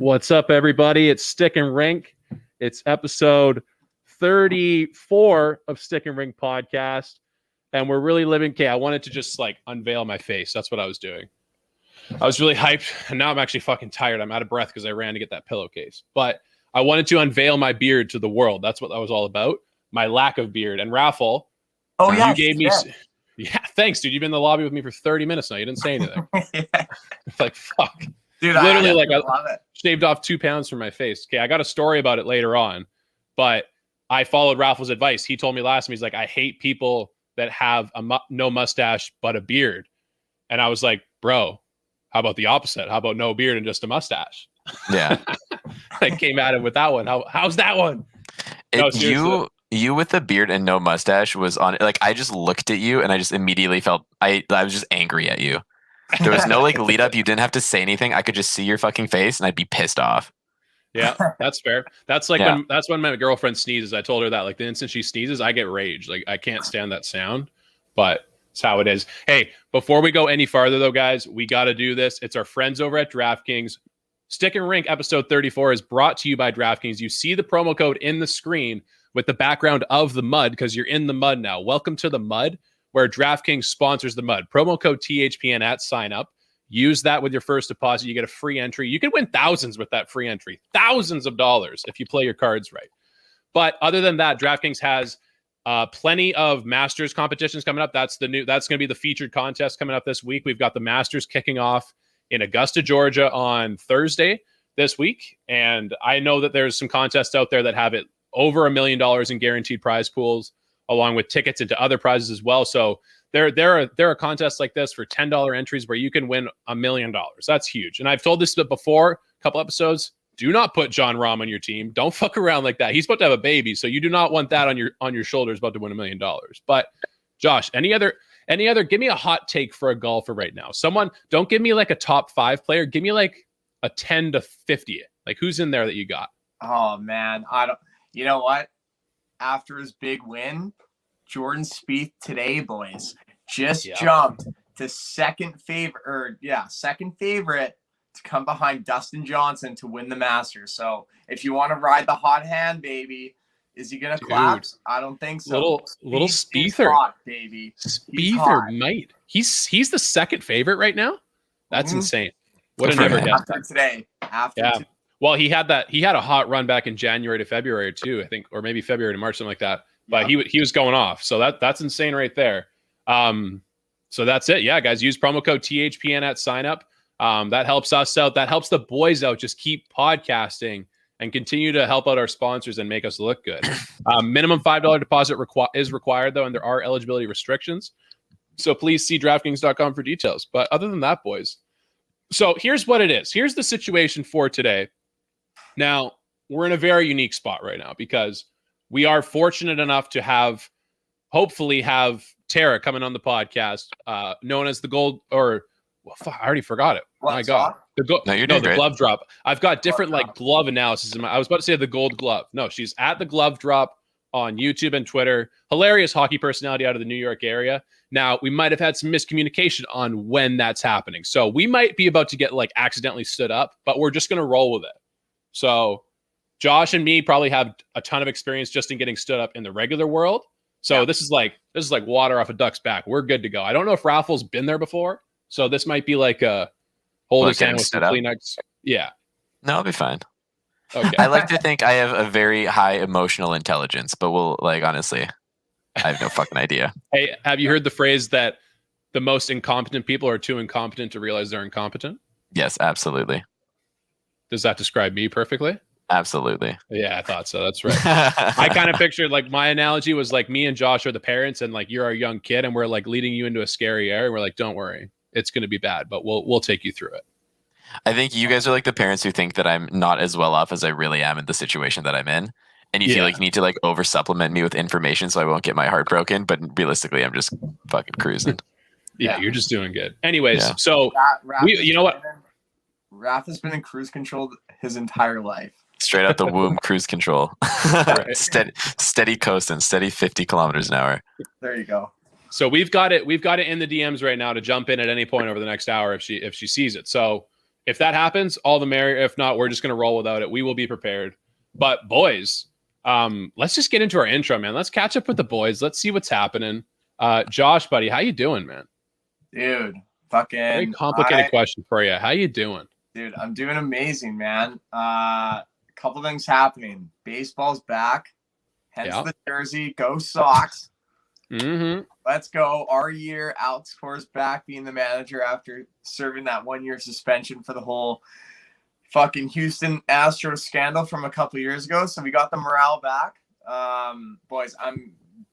What's up, everybody? It's StickinRink. It's episode 34 of StickinRink Podcast, and we're really living. Okay, I wanted to just like unveil my face. That's what I was doing. I was really hyped, and now I'm actually fucking tired. I'm out of breath because I ran to get that pillowcase. But I wanted to unveil my beard to the world. That's what that was all about. My lack of beard. And Raffle, you gave me. Yeah, thanks, dude. You've been in the lobby with me for 30 minutes now. You didn't say anything. It's like, fuck. Dude, literally, I love it. Shaved off 2 pounds from my face. Okay, I got a story about it later on, but I followed Raffle's advice. He told me last time, he's like, I hate people that have no mustache but a beard. And I was like, bro, how about the opposite? How about no beard and just a mustache? Yeah. I came at him with that one. How's that one? You with the beard and no mustache was on. Like, I just looked at you and I just immediately felt I was just angry at you. There was no like lead up. You didn't have to say anything. I could just see your fucking face and I'd be pissed off. Yeah, that's fair. That's like when my girlfriend sneezes. I told her that like the instant she sneezes, I get rage. Like I can't stand that sound, but it's how it is. Hey, before we go any farther though, guys, we got to do this. It's our friends over at DraftKings. StickinRink episode 34 is brought to you by DraftKings. You see the promo code in the screen with the background of the mud because you're in the mud now. Welcome to the mud, where DraftKings sponsors the mud. Promo code THPN at sign up. Use that with your first deposit. You get a free entry. You can win thousands with that free entry. Thousands of dollars if you play your cards right. But other than that, DraftKings has plenty of Masters competitions coming up. That's going to be the featured contest coming up this week. We've got the Masters kicking off in Augusta, Georgia on Thursday this week. And I know that there's some contests out there that have it over $1 million in guaranteed prize pools, along with tickets into other prizes as well. So there are contests like this for $10 entries where you can win $1 million. That's huge. And I've told this before, a couple episodes. Do not put John Rahm on your team. Don't fuck around like that. He's about to have a baby, so you do not want that on your shoulders about to win $1 million. But Josh, any other? Give me a hot take for a golfer right now. Someone, don't give me like a top 5 player. Give me like a 10 to 50. Like who's in there that you got? Oh man, I don't. You know what? After his big win, Jordan Spieth today, boys, just jumped to second favorite to come behind Dustin Johnson to win the Masters. So if you want to ride the hot hand, baby, is he gonna collapse? I don't think so. Little Spiether, hot, baby. Spiether might. He's the second favorite right now. That's insane. What a never guess. After today. Well, he had a hot run back in January to February too, I think, or maybe February to March, something like that. But he was going off. So that's insane right there. So that's it. Yeah, guys, use promo code THPN at sign up. That helps us out. That helps the boys out. Just keep podcasting and continue to help out our sponsors and make us look good. Minimum $5 deposit is required though, and there are eligibility restrictions. So please see DraftKings.com for details. But other than that, boys, so here's what it is. Here's the situation for today. Now, we're in a very unique spot right now because we are fortunate enough to hopefully have Tara coming on the podcast, known as the gold, I already forgot it. My God. The glove drop. I've got different glove analysis I was about to say the gold glove. No, she's at the glove drop on YouTube and Twitter. Hilarious hockey personality out of the New York area. Now, we might have had some miscommunication on when that's happening. So we might be about to get accidentally stood up, but we're just going to roll with it. So Josh and me probably have a ton of experience just in getting stood up in the regular world. So this is like water off a duck's back. We're good to go. I don't know if Raffle's been there before. So this might be like a hold his hand with some Kleenex. Yeah. No, I'll be fine. Okay. I like to think I have a very high emotional intelligence, but honestly, I have no fucking idea. Hey, have you heard the phrase that the most incompetent people are too incompetent to realize they're incompetent? Yes, absolutely. Does that describe me perfectly? Absolutely. Yeah, I thought so. That's right. I kind of pictured my analogy was me and Josh are the parents and you're our young kid and we're leading you into a scary area. We're don't worry, it's going to be bad, but we'll take you through it. I think you guys are the parents who think that I'm not as well off as I really am in the situation that I'm in. And you feel like you need to over supplement me with information so I won't get my heart broken. But realistically, I'm just fucking cruising. Yeah, you're just doing good. Anyways, so you know what? Raph has been in cruise control his entire life. Straight out the womb, cruise control. steady coasting, steady 50 kilometers an hour. There you go. So we've got it in the DMs right now to jump in at any point over the next hour if she sees it. So if that happens, all the merrier. If not, we're just going to roll without it. We will be prepared. But boys, let's just get into our intro, man. Let's catch up with the boys. Let's see what's happening. Josh, buddy, how you doing, man? Dude, fucking very complicated question for you. How you doing? Dude, I'm doing amazing, man. Couple things happening. Baseball's back. Hence the jersey. Go Sox. Mm-hmm. Let's go. Our year, Alex Core's back being the manager after serving that 1-year suspension for the whole fucking Houston Astros scandal from a couple years ago. So we got the morale back. Boys, I'm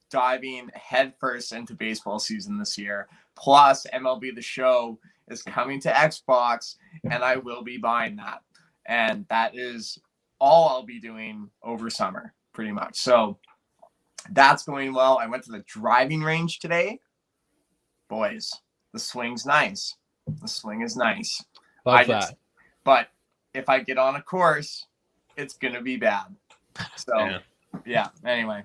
diving headfirst into baseball season this year. Plus, MLB The Show is coming to Xbox, and I will be buying that. And that is all I'll be doing over summer, pretty much. So that's going well. I went to the driving range today. Boys, the swing's nice. The swing is nice. Love that. But if I get on a course, it's going to be bad. So, yeah. Anyway,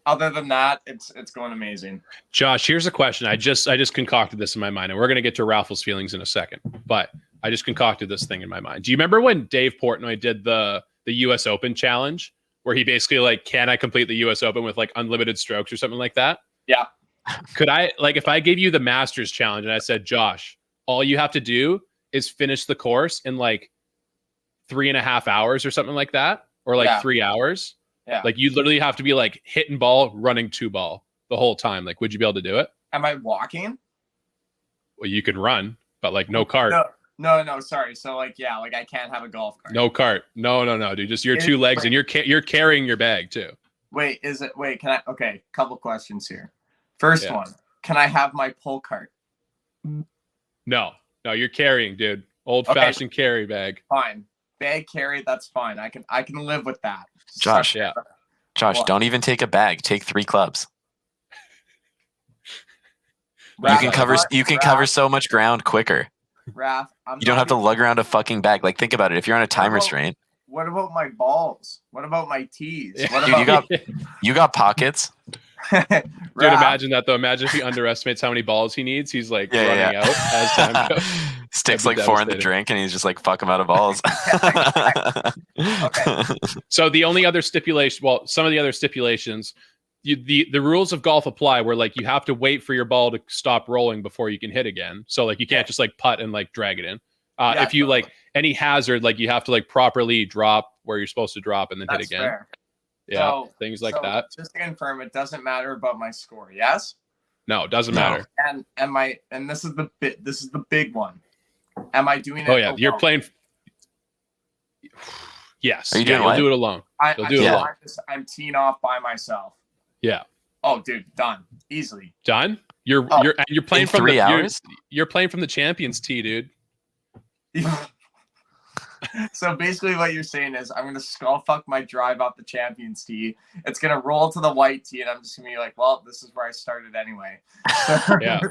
other than that, it's going amazing. Josh, here's a question. I just concocted this in my mind, and we're going to get to Raffles' feelings in a second. But I just concocted this thing in my mind. Do you remember when Dave Portnoy did the U.S. Open challenge, where he basically like, can I complete the U.S. Open with like unlimited strokes or something like that? Yeah. Could I, like, if I gave you the Masters challenge and I said, Josh, all you have to do is finish the course in like 3.5 hours or something like that, or like 3 hours. Yeah. Like you literally have to be like hitting ball, running to ball the whole time. Like, would you be able to do it? Am I walking? Well, you can run, but like no cart. No, sorry. So like, like I can't have a golf cart. No cart. No, dude. Just your two legs, and you're carrying your bag too. Wait, can I? Okay, couple questions here. First one, can I have my pull cart? No, you're carrying, dude. Old fashioned carry bag. Fine. Bag carry, that's fine. I can live with that. Josh, Josh, don't even take a bag. Take 3 clubs. You can cover so much ground quicker. Raph, you don't have to lug around a fucking bag. Like, think about it. If you're on a time restraint. What about my balls? What about my tees? Dude, you got pockets. Dude, imagine that though. Imagine if he underestimates how many balls he needs. He's like running out as time goes. Sticks like 4 in the drink, and he's just like, fuck him out of balls. Okay. So the only other stipulation, well, some of the other stipulations, the rules of golf apply where like you have to wait for your ball to stop rolling before you can hit again. So like you can't just like putt and like drag it in. If you like any hazard, like you have to like properly drop where you're supposed to drop and then hit again. Fair. Yeah, so, things like that. Just to confirm, it doesn't matter about my score. Yes. No, it doesn't matter. And this is the big one. Am I doing it? Oh yeah, alone? you're playing. Yes. Are you doing you'll do it alone. You'll do it alone. I'm teeing off by myself. Yeah. Oh, dude, done. Easily. Done? You're playing from 3 hours? You're playing from the champions tee, dude. So basically what you're saying is I'm going to skull fuck my drive off the champions tee. It's going to roll to the white tee, and I'm just going to be like, well, this is where I started anyway. Yeah.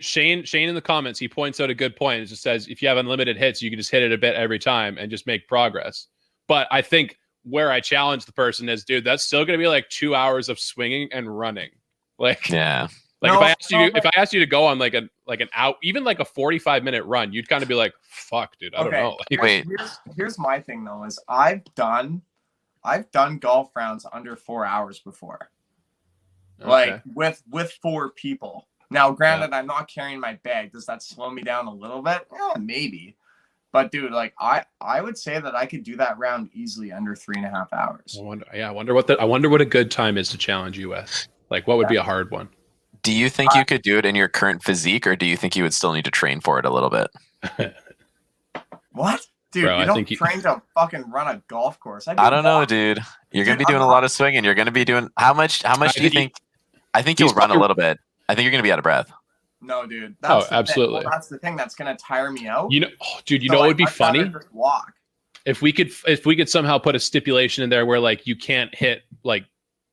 Shane in the comments, he points out a good point. It just says, if you have unlimited hits, you can just hit it a bit every time and just make progress. But I think where I challenge the person is, dude, that's still going to be like 2 hours of swinging and running. Like, yeah. Like if I asked you to go on like an out, even like a 45-minute run, you'd kind of be like, fuck, dude, I don't know. Wait. Here's my thing though, is I've done golf rounds under 4 hours before. Okay. Like with 4 people. Now, granted, I'm not carrying my bag. Does that slow me down a little bit? Yeah, maybe. But dude, like I would say that I could do that round easily under 3.5 hours. I wonder what a good time is to challenge you with. Like, what would be a hard one? Do you think you could do it in your current physique, or do you think you would still need to train for it a little bit? What? Dude, bro, you don't train to fucking run a golf course. I don't know, dude. You're going to be doing a lot of swinging. You're going to be doing... How much do you think... I think you'll run a little bit. I think you're going to be out of breath. No, dude. Absolutely. Well, that's the thing that's going to tire me out. Dude, you know what would be funny? Just walk. If we could somehow put a stipulation in there where like you can't hit like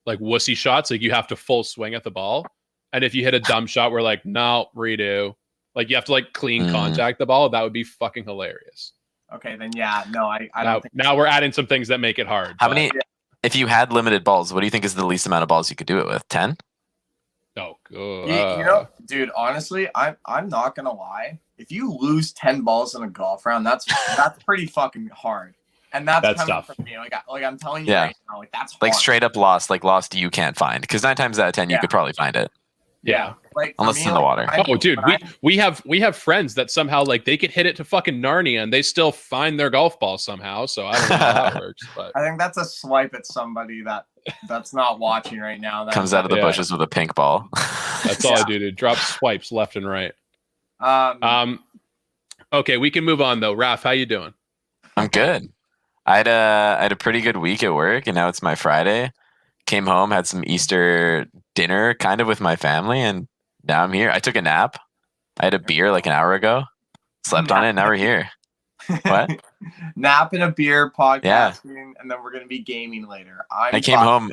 wussy shots, like you have to full swing at the ball. And if you hit a dumb shot, we're like, no, redo. Like you have to like clean contact the ball. That would be fucking hilarious. Okay, then yeah, no, I don't think. Now we're adding some things that make it hard. How many? If you had limited balls, what do you think is the least amount of balls you could do it with? 10? Oh, good. Dude, honestly, I'm not gonna lie. if you lose 10 balls in a golf round, that's pretty fucking hard. And that's coming tough. from me. Like I'm telling you right now, like that's hard. Like straight up lost you can't find, because 9 times out of 10 you could probably find it. Yeah. Like unless it's in the water. Dude, we have friends that somehow like they could hit it to fucking Narnia and they still find their golf ball somehow. So I don't know how that works. But I think that's a swipe at somebody that's not watching right now. That comes out of the bushes with a pink ball. That's all I do, dude. Drop swipes left and right. Okay, we can move on though. Raph, how you doing? I'm good. I had a pretty good week at work, and now it's my Friday. Came home, had some Easter dinner kind of with my family, and now I'm here. I took a nap. I had a beer like an hour ago. Slept on it, and now we're here. What? Nap and a beer, podcasting, and then we're gonna be gaming later. I came home.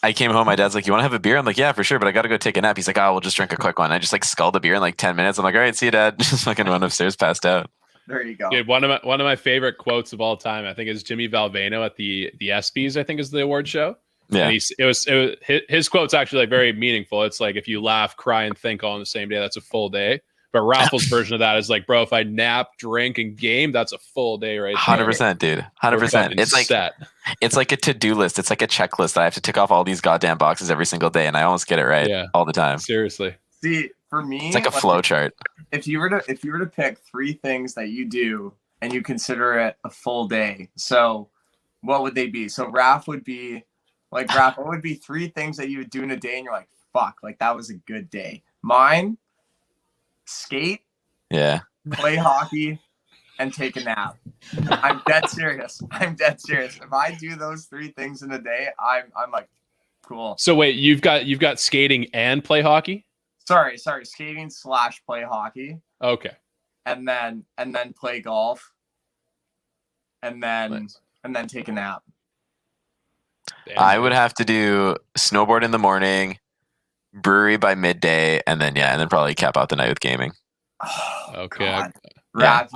My dad's like, "You want to have a beer?" I'm like, "Yeah, for sure," but I got to go take a nap. He's like, "Oh, we'll just drink a quick one." I just like sculled the beer in like 10 minutes. I'm like, "All right, see you, Dad." Just fucking went upstairs, passed out. There you go. Dude, one of my favorite quotes of all time, I think, is Jimmy Valvano at the ESPYs, I think is the award show. Yeah. And his quote's actually like very meaningful. It's like, if you laugh, cry, and think all in the same day, that's a full day. But Raffles' version of that is like, bro, if I nap, drink, and game, that's a full day right there. 100%, dude. 100%. It's like set. It's like a to-do list. It's like a checklist that I have to tick off all these goddamn boxes every single day, and I almost get it right all the time. Seriously. See, for me, it's like a flow chart. If you were to pick 3 things that you do and you consider it a full day, so what would they be? So Raph, what would be 3 things that you would do in a day and you're like, fuck, like that was a good day? Mine, skate, play hockey, and take a nap. I'm dead serious. If I do those 3 things in a day, I'm like, cool. So wait, you've got skating and play hockey? Sorry, skating / play hockey. Okay. And then play golf. And then take a nap. Damn. I would have to do snowboard in the morning, brewery by midday, and then probably cap out the night with gaming. Oh, okay. Rad,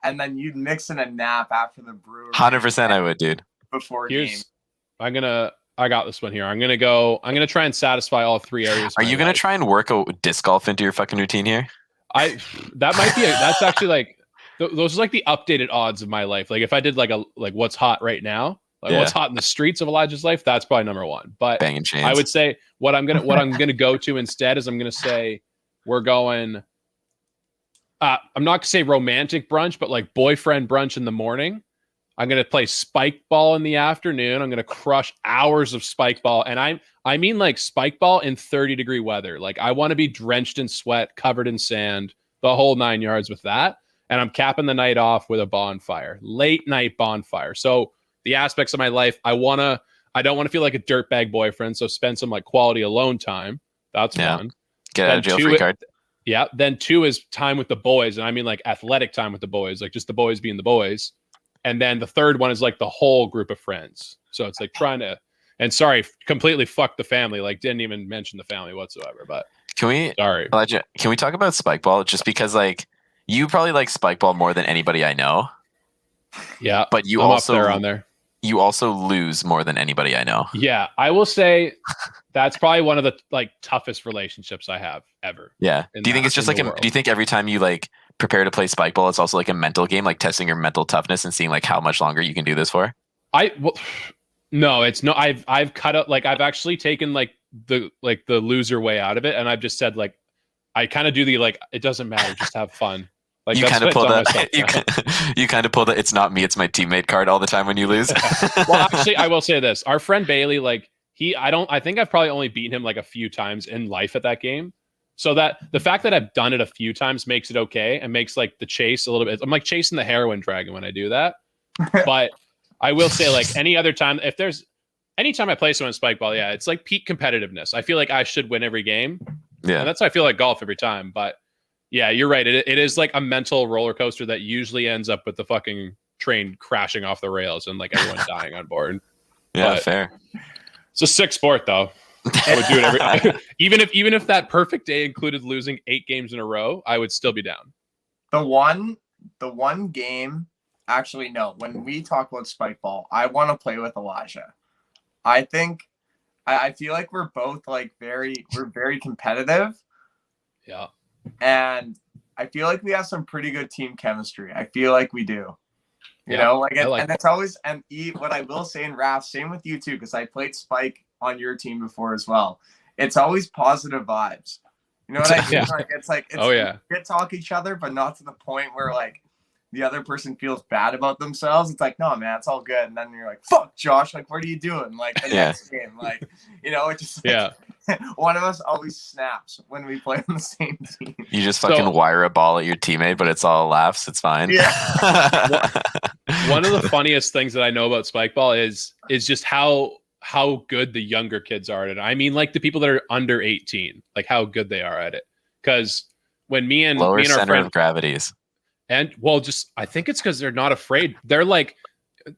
and then you'd mix in a nap after the brewery. 100% I would, dude. Before game. I got this one here. I'm gonna try and satisfy all 3 areas. Are you gonna try and work a disc golf into your fucking routine here? That's actually like those are like the updated odds of my life. Like if I did like what's hot right now, what's hot in the streets of Elijah's life, that's probably number 1. But banging chains. I would say what I'm gonna go to instead is I'm gonna say we're going. I'm not gonna say romantic brunch, but like boyfriend brunch in the morning. I'm going to play spike ball in the afternoon. I'm going to crush hours of spike ball. And I mean like spike ball in 30-degree weather. Like I want to be drenched in sweat, covered in sand, the whole 9 yards with that. And I'm capping the night off with a bonfire, late night bonfire. So the aspects of my life, I don't want to feel like a dirtbag boyfriend. So spend some like quality alone time. That's fun. Get out of jail free card. Yeah. Then 2 is time with the boys. And I mean like athletic time with the boys, like just the boys being the boys. And then the 3rd one is like the whole group of friends. So it's like trying to, and sorry, completely fuck the family. Like didn't even mention the family whatsoever, but Elijah, can we talk about spike ball? Just because like you probably like spike ball more than anybody I know. Yeah. But you I'm also up there on there. You also lose more than anybody I know. Yeah. I will say that's probably one of the like toughest relationships I have ever. Yeah. Do you think it's just like, do you think every time you like prepare to play spike ball, it's also like a mental game, like testing your mental toughness and seeing like how much longer you can do this for? No, it's no, I've cut out, like I've actually taken like the loser way out of it. And I've just said like, I kind of do the, like, it doesn't matter. Just have fun. Like you kind of pull that. You kind of pull the "it's not me, it's my teammate" card all the time when you lose. Well, actually, I will say this: our friend Bailey, like I think I've probably only beaten him like a few times in life at that game. So that the fact that I've done it a few times makes it okay and makes like the chase a little bit. I'm like chasing the heroin dragon when I do that. But I will say, like any other time, anytime I play someone spike ball, yeah, it's like peak competitiveness. I feel like I should win every game. Yeah, and that's how I feel like golf every time. But yeah, you're right. It is like a mental roller coaster that usually ends up with the fucking train crashing off the rails and like everyone dying on board. Yeah, but fair. It's a sick sport, though. I would do it every even if that perfect day included losing 8 games in a row, I would still be down. The one game, actually, no. When we talk about spike ball, I want to play with Elijah. I think I feel like we're both like very competitive. Yeah. And I feel like we have some pretty good team chemistry. I feel like we do. You know, and it's always, and what I will say in Raph, same with you too, because I played Spike on your team before as well. It's always positive vibes. You know what I mean? It's good talk each other, but not to the point where like the other person feels bad about themselves. It's like, no, man, it's all good. And then you're like, fuck, Josh, like, what are you doing? Like the next game, like, you know, it just one of us always snaps when we play on the same team. You just fucking wire a ball at your teammate, but it's all laughs. It's fine. Yeah. One of the funniest things that I know about Spike Ball is just how good the younger kids are at it. I mean, like the people that are under 18, like how good they are at it. Because when me and lower our center friend, of gravities. And well, just I think it's because they're not afraid. They're like,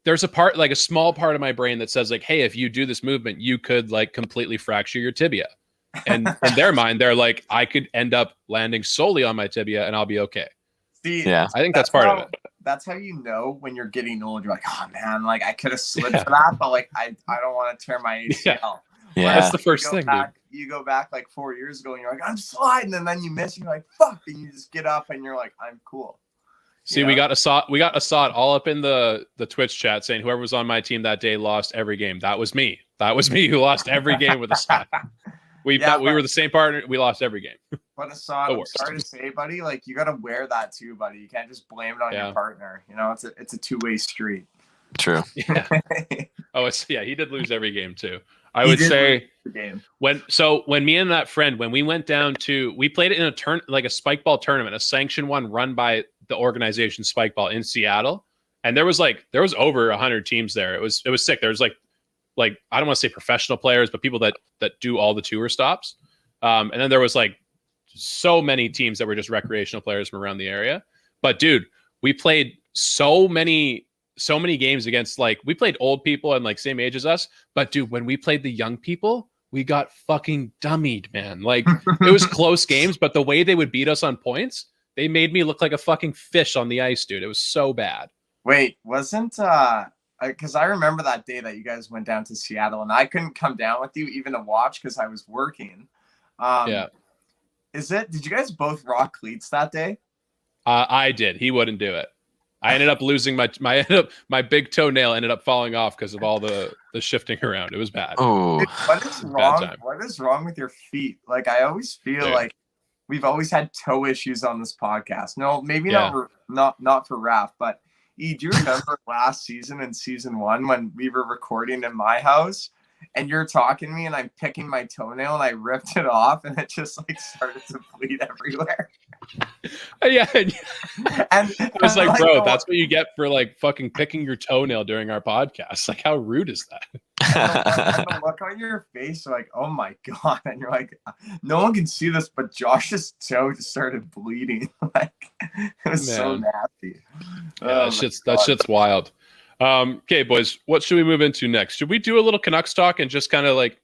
there's a part, like a small part of my brain that says like, hey, if you do this movement, you could like completely fracture your tibia. And in their mind, they're like, I could end up landing solely on my tibia and I'll be okay. See, I think that's part of it. That's how you know when you're getting old. You're like, oh man, like I could have slipped for that, but like I don't want to tear my ACL. Yeah, that's the first thing, dude. You go back like 4 years ago and you're like, I'm sliding, and then you miss, and you're like, fuck, and you just get up and you're like, I'm cool. See, we got Assad all up in the Twitch chat saying whoever was on my team that day lost every game. That was me. That was me who lost every game with Assad. We were the same partner. We lost every game. But Assad, I'm sorry to say, buddy, like you got to wear that too, buddy. You can't just blame it on your partner. You know, it's a two-way street. True. Yeah. He did lose every game too. I would say when me and that friend, when we went down to, we played it in a spike ball tournament, a sanctioned one run by the organization Spike Ball in Seattle. And there was over 100 teams there. It was sick. There was like, I don't want to say professional players, but people that do all the tour stops. And then there was like so many teams that were just recreational players from around the area. But dude, we played so many games against, like, we played old people and like same age as us. But dude, when we played the young people, we got fucking dummied, man. Like it was close games, but the way they would beat us on points, they made me look like a fucking fish on the ice, dude. It was so bad. Wasn't because I remember that day that you guys went down to Seattle and I couldn't come down with you even to watch because I was working. Did you guys both rock cleats that day? I did. He wouldn't do it. I ended up losing my big toenail ended up falling off because of all the shifting around. It was bad. Oh, what is wrong? What is wrong with your feet? Like I always feel like we've always had toe issues on this podcast. No, maybe not for Raph, but do you remember last season in season 1 when we were recording in my house and you're talking to me and I'm picking my toenail and I ripped it off and it just like started to bleed everywhere? Yeah. And I was like, bro, that's what you get for like fucking picking your toenail during our podcast. Like, how rude is that? And the look on your face, like, oh my God. And you're like, no one can see this, but Josh's toe just started bleeding. Like, it was so nasty. Yeah, that shit's wild. Okay, boys, what should we move into next? Should we do a little Canucks talk and just kind of like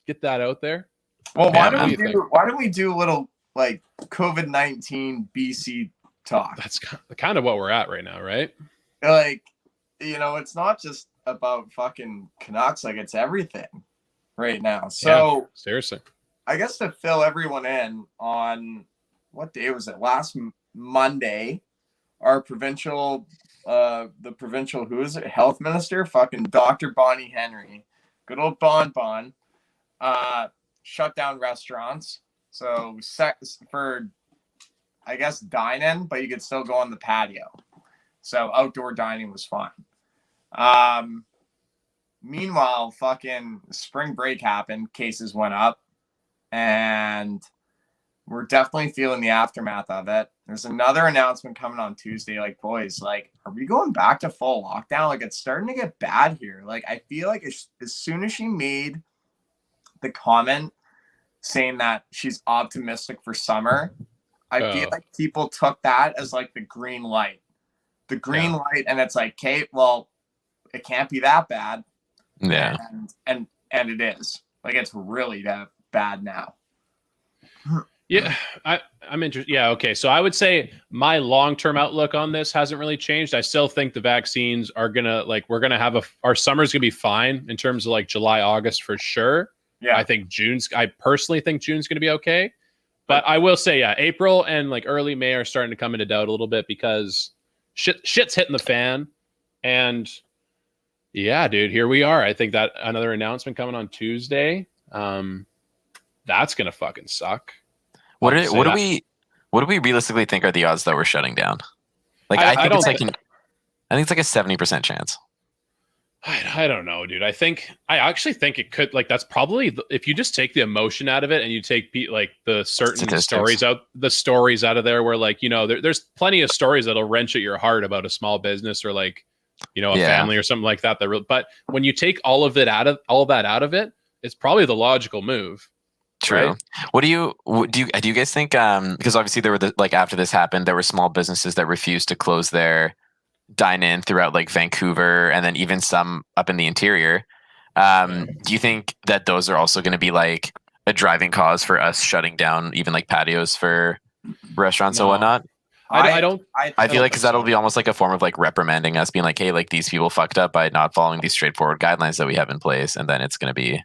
get that out there? Well, why don't we do a little like COVID-19 BC talk? That's kind of what we're at right now, right? Like, you know, it's not just about fucking Canucks, like it's everything right now. So seriously, I guess to fill everyone in on what day was it? Last Monday, our provincial who is it? Health minister, fucking Dr. Bonnie Henry, good old Bon, shut down restaurants. So for, I guess, dine-in, but you could still go on the patio. So outdoor dining was fine. Meanwhile, fucking spring break happened. Cases went up. And we're definitely feeling the aftermath of it. There's another announcement coming on Tuesday. Like, boys, like, are we going back to full lockdown? Like, it's starting to get bad here. Like, I feel like as soon as she made the comment saying that she's optimistic for summer, I feel like people took that as like the green light. And it's like, okay, well, it can't be that bad. Yeah. And it is. Like, it's really that bad now. Yeah, I'm interested. Yeah, okay. So I would say my long-term outlook on this hasn't really changed. I still think the vaccines are gonna, like, we're gonna have our summer's gonna be fine in terms of like July, August for sure. Yeah, I personally think June's gonna be okay. But I will say, yeah, April and like early May are starting to come into doubt a little bit because shit's hitting the fan. And yeah, dude, here we are. I think that another announcement coming on Tuesday. That's gonna fucking suck. What do we realistically think are the odds that we're shutting down? Like I think it's like a 70% chance. I don't know, dude. I actually think it could, like, that's probably if you just take the emotion out of it and you take like the certain stories out of there where, like, you know, there's plenty of stories that'll wrench at your heart about a small business or, like, you know, a family or something like that. But when you take all of that out of it, it's probably the logical move. True. Right? What do you guys think? Because obviously there were like after this happened, there were small businesses that refused to close their dine-in throughout like Vancouver and then even some up in the interior. Do you think that those are also going to be like a driving cause for us shutting down even like patios for restaurants and whatnot? I don't. I feel like because that'll be almost like a form of like reprimanding us, being like, hey, like these people fucked up by not following these straightforward guidelines that we have in place, and then it's going to be,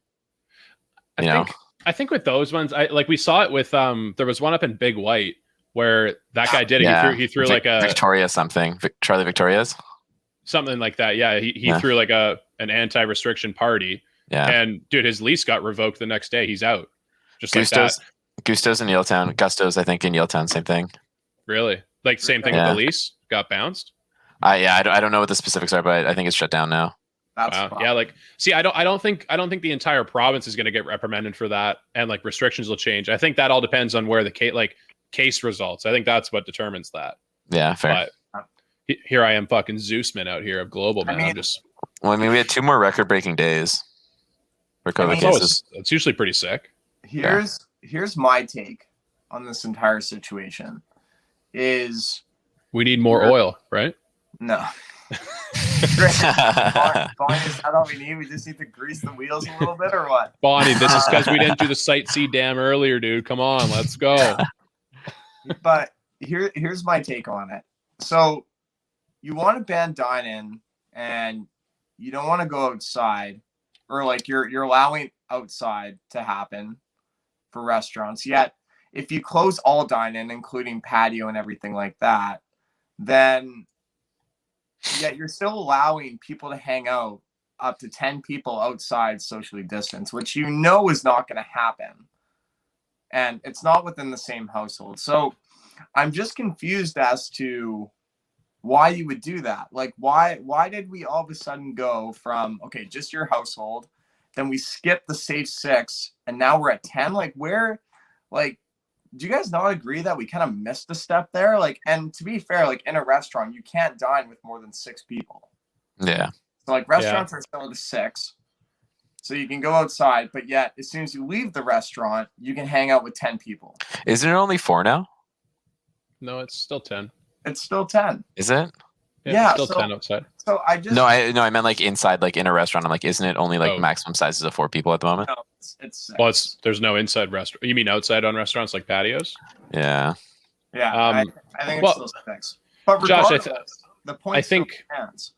I think with those ones, we saw it with there was one up in Big White where that guy did it. Yeah. He threw like a Victoria something, Charlie Victoria's, something like that. Yeah, he threw like an anti-restriction party. Yeah, and dude, his lease got revoked the next day. He's out. Just Gusto's, like that. Gusto's in Yaletown. Gusto's, I think, in Yaletown, same thing. Really? Like same thing with the lease? Got bounced? I don't know what the specifics are, but I think it's shut down now. Wow. Yeah, like, see, I don't think the entire province is going to get reprimanded for that, and like restrictions will change. I think that all depends on where the case results. I think that's what determines that. Yeah, fair. But here I am, fucking Zeusman out here of global, man. I mean, we had 2 more record-breaking days for COVID cases. It's usually pretty sick. Here's my take on this entire situation. Is we need more oil, right? No. Bonnie, is that all we need? We just need to grease the wheels a little bit, or what? Bonnie, this is because we didn't do the Site C dam earlier, dude. Come on, let's go. But here's my take on it. So you want to ban dine-in, and you don't want to go outside, or like you're allowing outside to happen for restaurants. Yet, if you close all dine-in, including patio and everything like that, then yet you're still allowing people to hang out up to 10 people outside socially distanced, which you know is not going to happen. And it's not within the same household. So I'm just confused as to why you would do that. Like, why did we all of a sudden go from, okay, just your household, then we skipped the safe 6, and now we're at 10? Like, where, like, do you guys not agree that we kind of missed a step there? Like, and to be fair, like in a restaurant, you can't dine with more than 6 people. Yeah. So like restaurants are still to 6. So you can go outside, but yet as soon as you leave the restaurant, you can hang out with 10 people. Isn't it only 4 now? No, it's still 10. It's still 10. Is it? Yeah, it's still 10 outside. So I just I meant like inside, like in a restaurant. I'm like, isn't it only like maximum sizes of 4 people at the moment? No, it's 6. Well, there's no inside restaurant. You mean outside on restaurants like patios? Yeah. Yeah, I think it's still 6. But Josh, the point stands.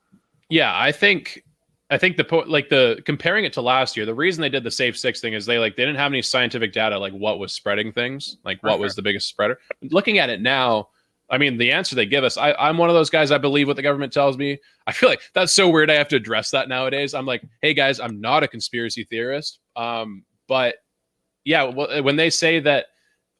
Yeah, I think the comparing it to last year, the reason they did the safe 6 thing is they didn't have any scientific data like what was spreading things, like what was the biggest spreader. Looking at it now, I mean, the answer they give us, I'm one of those guys, I believe what the government tells me. I feel like that's so weird. I have to address that nowadays. I'm like, hey guys, I'm not a conspiracy theorist. But yeah, when they say that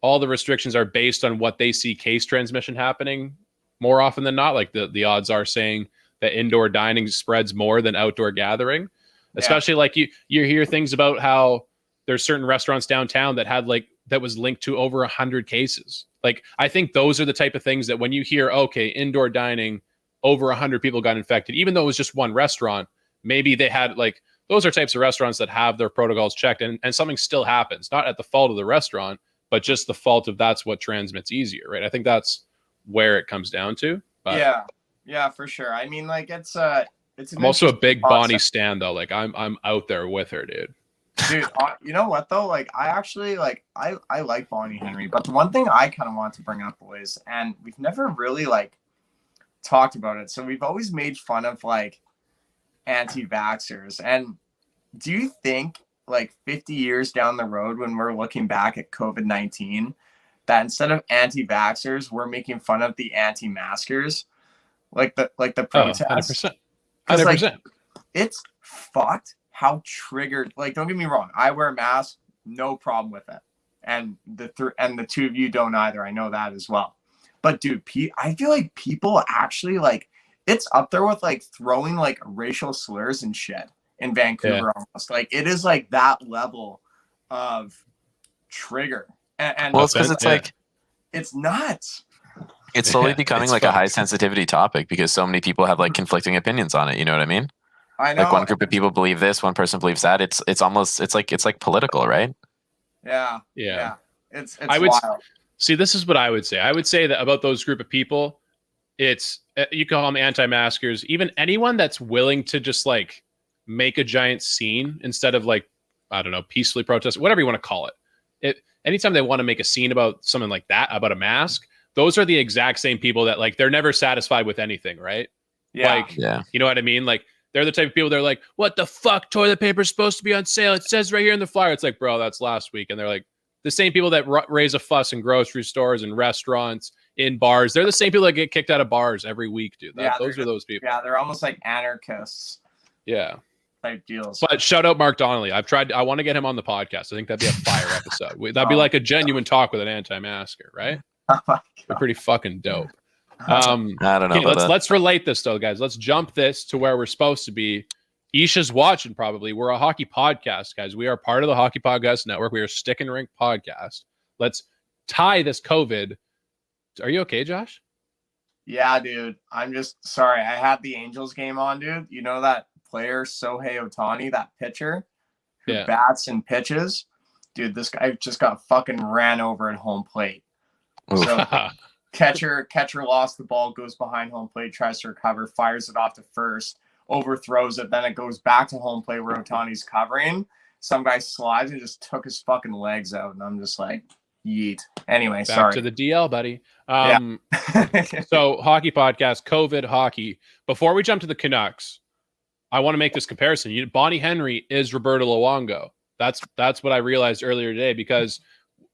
all the restrictions are based on what they see case transmission happening more often than not, like the odds are saying that indoor dining spreads more than outdoor gathering, especially like you hear things about how there's certain restaurants downtown that was linked to over 100 cases. Like, I think those are the type of things that when you hear, okay, indoor dining, over 100 people got infected, even though it was just one restaurant, maybe they had those are types of restaurants that have their protocols checked and something still happens, not at the fault of the restaurant, but just the fault of that's what transmits easier, right? I think that's where it comes down to. But yeah, for sure. I mean, like it's I'm also a big Bonnie stan though. Like I'm out there with her, dude. Dude, you know what though? Like I actually I like Bonnie Henry, but the one thing I kind of want to bring up, boys, and we've never really talked about it. So we've always made fun of anti-vaxxers. And do you think 50 years down the road when we're looking back at COVID-19, that instead of anti-vaxxers, we're making fun of the anti-maskers, like the protests. 100%. 'Cause, 100%. like, it's fucked how triggered. Like, don't get me wrong, I wear a mask, no problem with it, and the two of you don't either. I know that as well. But dude, I feel like people actually like it's up there with like throwing like racial slurs and shit in Vancouver almost. Like it is like that level of trigger. And well, it's because it's like it's nuts. It's slowly becoming like a high sensitivity topic because so many people have like conflicting opinions on it. You know what I mean? I know. Like one group of people believe this, one person believes that. It's like political, right? Yeah. It's wild. See, this is what I would say. I would say that about those group of people, it's you call them anti-maskers, even anyone that's willing to just like make a giant scene instead of like, I don't know, peacefully protest, whatever you want to call it. Anytime they want to make a scene about something like that, about a mask, those are the exact same people that like they're never satisfied with anything, right? Yeah. Like, you know what I mean? Like they're the type of people they're like, what the fuck? Toilet paper is supposed to be on sale. It says right here in the flyer. It's like, bro, that's last week. And they're like, the same people that raise a fuss in grocery stores and restaurants, in bars. They're the same people that get kicked out of bars every week, dude. Those are those people. Yeah, they're almost like anarchists. Yeah. Type deals. But shout out Mark Donnelly. I want to get him on the podcast. I think that'd be a fire episode. That'd be like a genuine talk with an anti-masker, right? They're pretty fucking dope. I don't know. Let's relate this though, guys. Let's jump this to where we're supposed to be. Isha's watching probably. We're a hockey podcast, guys. We are part of the Hockey Podcast Network. We are StickinRink Podcast. Let's tie this COVID. Are you okay, Josh? Yeah, dude. I'm just sorry. I had the Angels game on, dude. You know that player, Shohei Ohtani, that pitcher who bats and pitches? Dude, this guy just got fucking ran over at home plate. So catcher lost the ball, goes behind home plate, tries to recover, fires it off to first, overthrows it, then it goes back to home plate where Ohtani's covering. Some guy slides and just took his fucking legs out, and I'm just like, yeet. Anyway, back sorry. to the DL, buddy. So hockey podcast, COVID hockey. Before we jump to the Canucks, I want to make this comparison. Bonnie Henry is Roberto Luongo. That's what I realized earlier today, because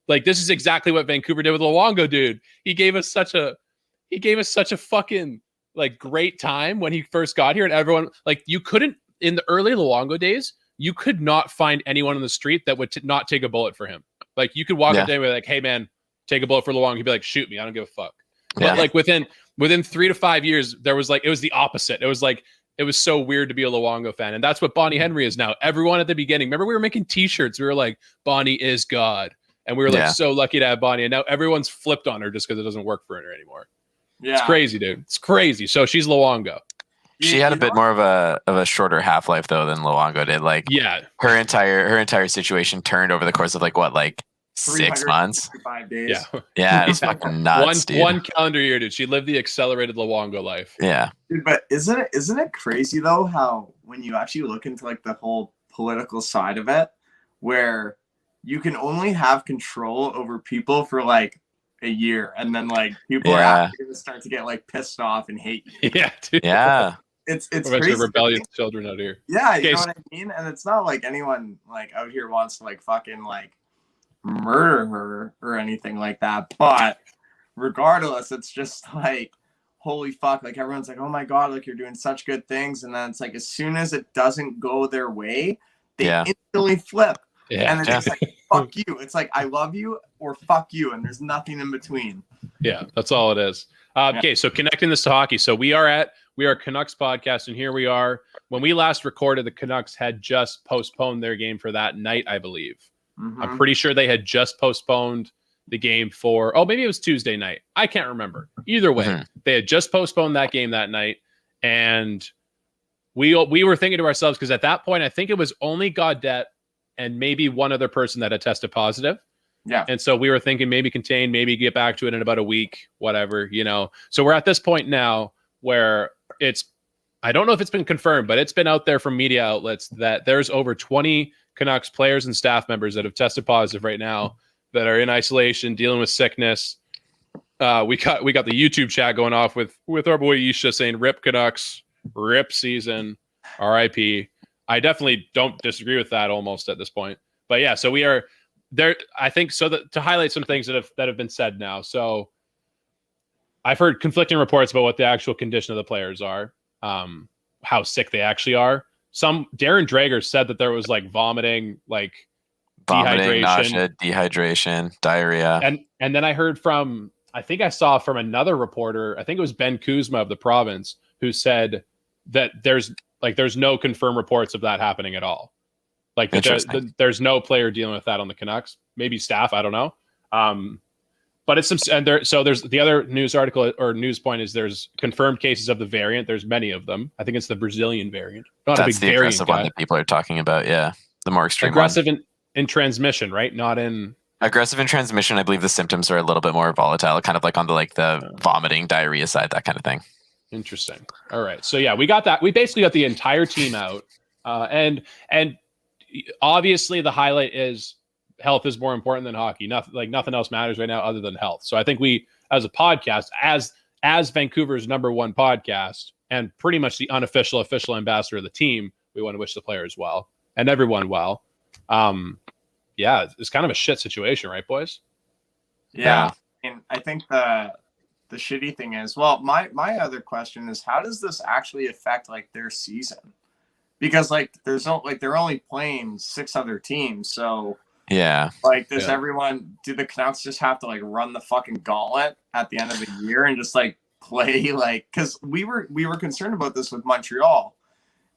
like this is exactly what Vancouver did with Luongo, dude. He gave us such a fucking like great time when he first got here, and everyone like you couldn't in the early Luongo days, you could not find anyone on the street that would not take a bullet for him. Like you could walk up there and be like, "Hey man, take a bullet for Luongo." He'd be like, "Shoot me, I don't give a fuck." But like within 3 to 5 years, there was like it was the opposite. It was like it was so weird to be a Luongo fan, and that's what Bonnie Henry is now. Everyone at the beginning, remember we were making T-shirts. We were like, "Bonnie is God," and we were like so lucky to have Bonnie. And now everyone's flipped on her just because it doesn't work for her anymore. Yeah, it's crazy, dude. It's crazy. So she's Luongo. She had a bit more of a shorter half-life though than Luongo did. Like her entire situation turned over the course of like 6 months. days. Yeah, it's fucking nuts, dude. One calendar year, dude. She lived the accelerated Luongo life. Yeah. Dude, but isn't it crazy though how when you actually look into like the whole political side of it, where you can only have control over people for like a year, and then like people are actually gonna start to get like pissed off and hate you. Yeah, dude. Yeah. It's crazy. Rebellious children out here. Yeah, you know what I mean? And it's not like anyone like out here wants to like fucking like murder her or anything like that. But regardless, it's just like, holy fuck, like everyone's like, oh my God, like you're doing such good things. And then it's like, as soon as it doesn't go their way, they instantly flip. Yeah. And it's just like, fuck you. It's like, I love you or fuck you. And there's nothing in between. Yeah, that's all it is. Okay, so connecting this to hockey. So we are Canucks podcast, and here we are. When we last recorded, the Canucks had just postponed their game for that night, I believe. Mm-hmm. I'm pretty sure they had just postponed the game for, maybe it was Tuesday night. I can't remember. Either way, they had just postponed that game that night. And we were thinking to ourselves, because at that point, I think it was only Gaudette and maybe one other person that had tested positive. Yeah. And so we were thinking maybe contain, maybe get back to it in about a week, whatever, you know. So we're at this point now where I don't know if it's been confirmed, but it's been out there from media outlets that there's over 20 Canucks players and staff members that have tested positive right now that are in isolation, dealing with sickness. We got the YouTube chat going off with our boy Isha saying "Rip Canucks, rip season, RIP." I definitely don't disagree with that almost at this point. But yeah, so we are I think so that to highlight some things that have been said now. So I've heard conflicting reports about what the actual condition of the players are, how sick they actually are. Some Darren Drager said that there was like vomiting, dehydration, nausea, dehydration, diarrhea. And then I heard I think I saw from another reporter, I think it was Ben Kuzma of the province, who said that there's no confirmed reports of that happening at all. Like there's no player dealing with that on the Canucks, maybe staff, I don't know. But it's so there's the other news article or news point is there's confirmed cases of the variant. There's many of them. I think it's the Brazilian variant. Not That's a big the variant aggressive one that people are talking about. Yeah, the more extreme aggressive one. in transmission, right? Not in aggressive in transmission. I believe the symptoms are a little bit more volatile, kind of like on the vomiting, diarrhea side, that kind of thing. Interesting. All right. So yeah, we got that. We basically got the entire team out, and obviously the highlight is health is more important than hockey. Nothing else matters right now other than health. So I think we, as a podcast, as Vancouver's #1 podcast and pretty much the unofficial official ambassador of the team, we want to wish the players well and everyone well. Yeah, it's kind of a shit situation, right, boys? Yeah. And I think the shitty thing is, well, my other question is, how does this actually affect their season? Because they're only playing 6 other teams, so yeah. Does everyone, do the Canucks just have to run the fucking gauntlet at the end of the year and just play because we were concerned about this with Montreal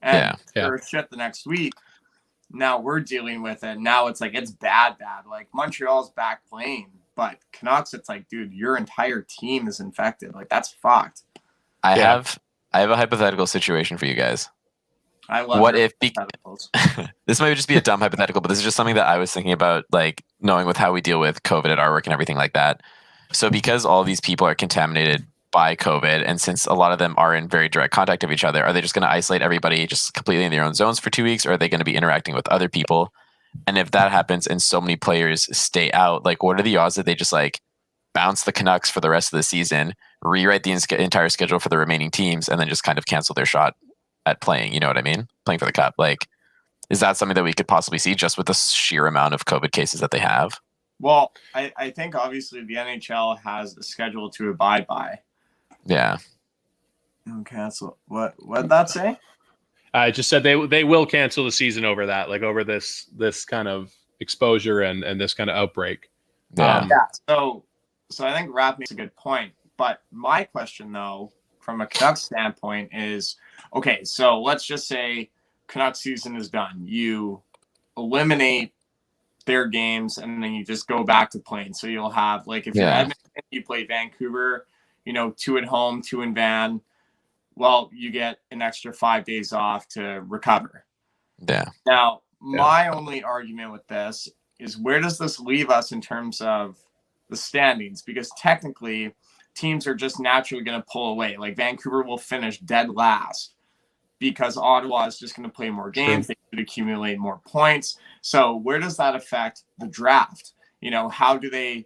and they're shit the next week. Now we're dealing with it. Now it's it's bad. Montreal's back playing, but Canucks, it's dude, your entire team is infected. That's fucked. I have a hypothetical situation for you guys. I love what if this might just be a dumb hypothetical, but this is just something that I was thinking about, knowing with how we deal with COVID at our work and everything like that. So because all these people are contaminated by COVID, and since a lot of them are in very direct contact of each other, are they just going to isolate everybody just completely in their own zones for 2 weeks, or are they going to be interacting with other people? And if that happens and so many players stay out, what are the odds that they just bounce the Canucks for the rest of the season, rewrite the entire schedule for the remaining teams, and then just kind of cancel their shot at playing, you know what I mean? Playing for the cup. Is that something that we could possibly see just with the sheer amount of COVID cases that they have? Well, I think obviously the NHL has a schedule to abide by. Yeah. Okay, that's what did that say? I just said they will cancel the season over that, over this kind of exposure and this kind of outbreak. Yeah. So I think Raph makes a good point. But my question though, from a Canucks standpoint is, okay, so let's just say Canucks season is done. You eliminate their games and then you just go back to playing. So you'll have if you're Edmonton, you play Vancouver, 2 at home, 2 in Van. Well, you get an extra 5 days off to recover. Yeah. Now, my only argument with this is, where does this leave us in terms of the standings? Because technically teams are just naturally going to pull away. Vancouver will finish dead last because Ottawa is just going to play more games. They could accumulate more points. So where does that affect the draft? How do they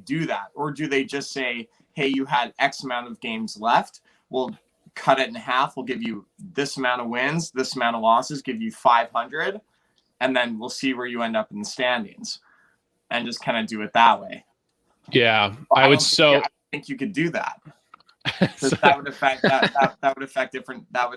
do that? Or do they just say, hey, you had X amount of games left. We'll cut it in half. We'll give you this amount of wins, this amount of losses, give you 500. And then we'll see where you end up in the standings and just kind of do it that way. Yeah. I think you could do that. That would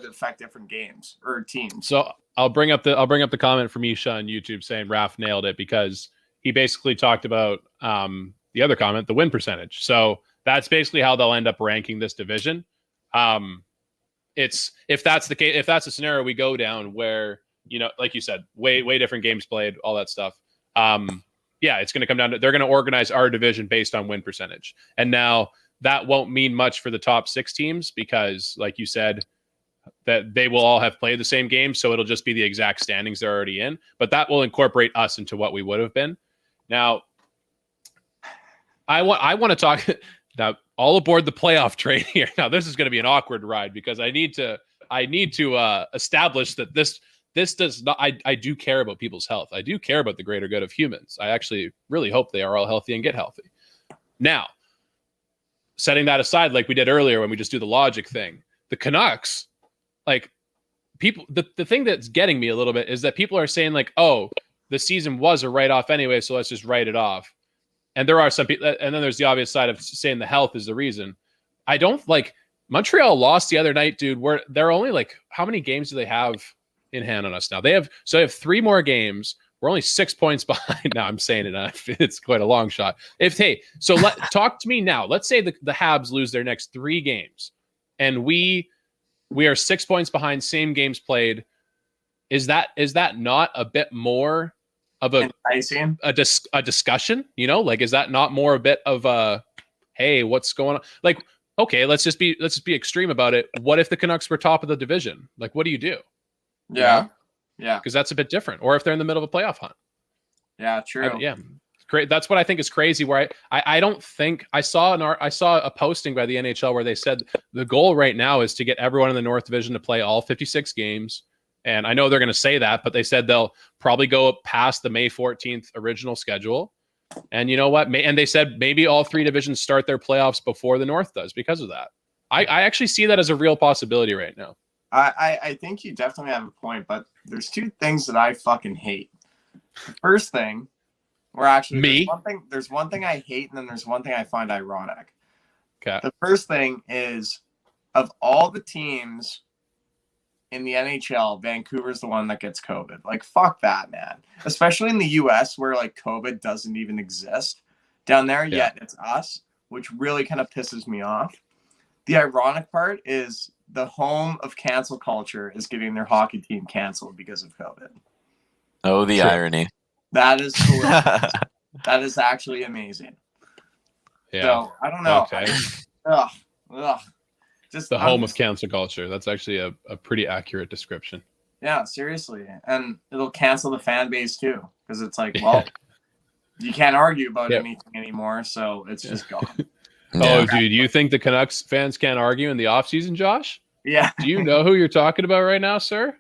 affect different games or teams. So I'll bring up the comment from Isha on YouTube saying Raph nailed it, because he basically talked about the other comment, the win percentage. So that's basically how they'll end up ranking this division. It's if that's the case, if that's the scenario we go down where, like you said, way different games played, all that stuff. It's going to come down to, they're going to organize our division based on win percentage. And now that won't mean much for the top 6 teams because, like you said, that they will all have played the same game. So it'll just be the exact standings they're already in, but that will incorporate us into what we would have been. Now, I want to talk now all aboard the playoff train here. Now, this is going to be an awkward ride because I need to establish that this does not, I do care about people's health. I do care about the greater good of humans. I actually really hope they are all healthy and get healthy. Now, setting that aside, like we did earlier when we just do the logic thing, the Canucks, people, the thing that's getting me a little bit is that people are saying oh, the season was a write-off anyway, so let's just write it off. And there are some people, and then there's the obvious side of saying the health is the reason. I don't like Montreal lost the other night, dude. Where they're only like, how many games do they have in hand on us now? They have 3 more games. We're only 6 points behind. Now I'm saying it's quite a long shot. Talk to me now. Let's say the Habs lose their next 3 games, and we are 6 points behind, same games played. Is that not a bit more of a discussion? You know, like, is that not more a bit of a, hey, what's going on? Like, okay, let's just be extreme about it. What if the Canucks were top of the division? Like, what do you do? Yeah. Yeah. Because that's a bit different. Or if they're in the middle of a playoff hunt. Yeah, true. Great. That's what I think is crazy. Where I don't think I saw a posting by the NHL where they said the goal right now is to get everyone in the North Division to play all 56 games. And I know they're going to say that, but they said they'll probably go past the May 14th original schedule. And you know what? And they said maybe all 3 divisions start their playoffs before the North does because of that. I actually see that as a real possibility right now. I think you definitely have a point, but there's 2 things that I fucking hate. The first thing, there's one thing I hate, and then there's one thing I find ironic. Okay. The first thing is, of all the teams in the NHL, Vancouver's the one that gets COVID. Like, fuck that, man. Especially in the US where like COVID doesn't even exist down there, yet it's us, which really kind of pisses me off. The ironic part is the home of cancel culture is getting their hockey team canceled because of COVID. Oh, the irony. That is hilarious. That is actually amazing. Yeah. So I don't know. Okay. Just the home of cancel culture. That's actually a pretty accurate description. Yeah, seriously. And it'll cancel the fan base too. Because it's like, well, you can't argue about anything anymore, so it's just gone. Oh, dude, you think the Canucks fans can't argue in the offseason, Josh? Yeah. Do you know who you're talking about right now, sir?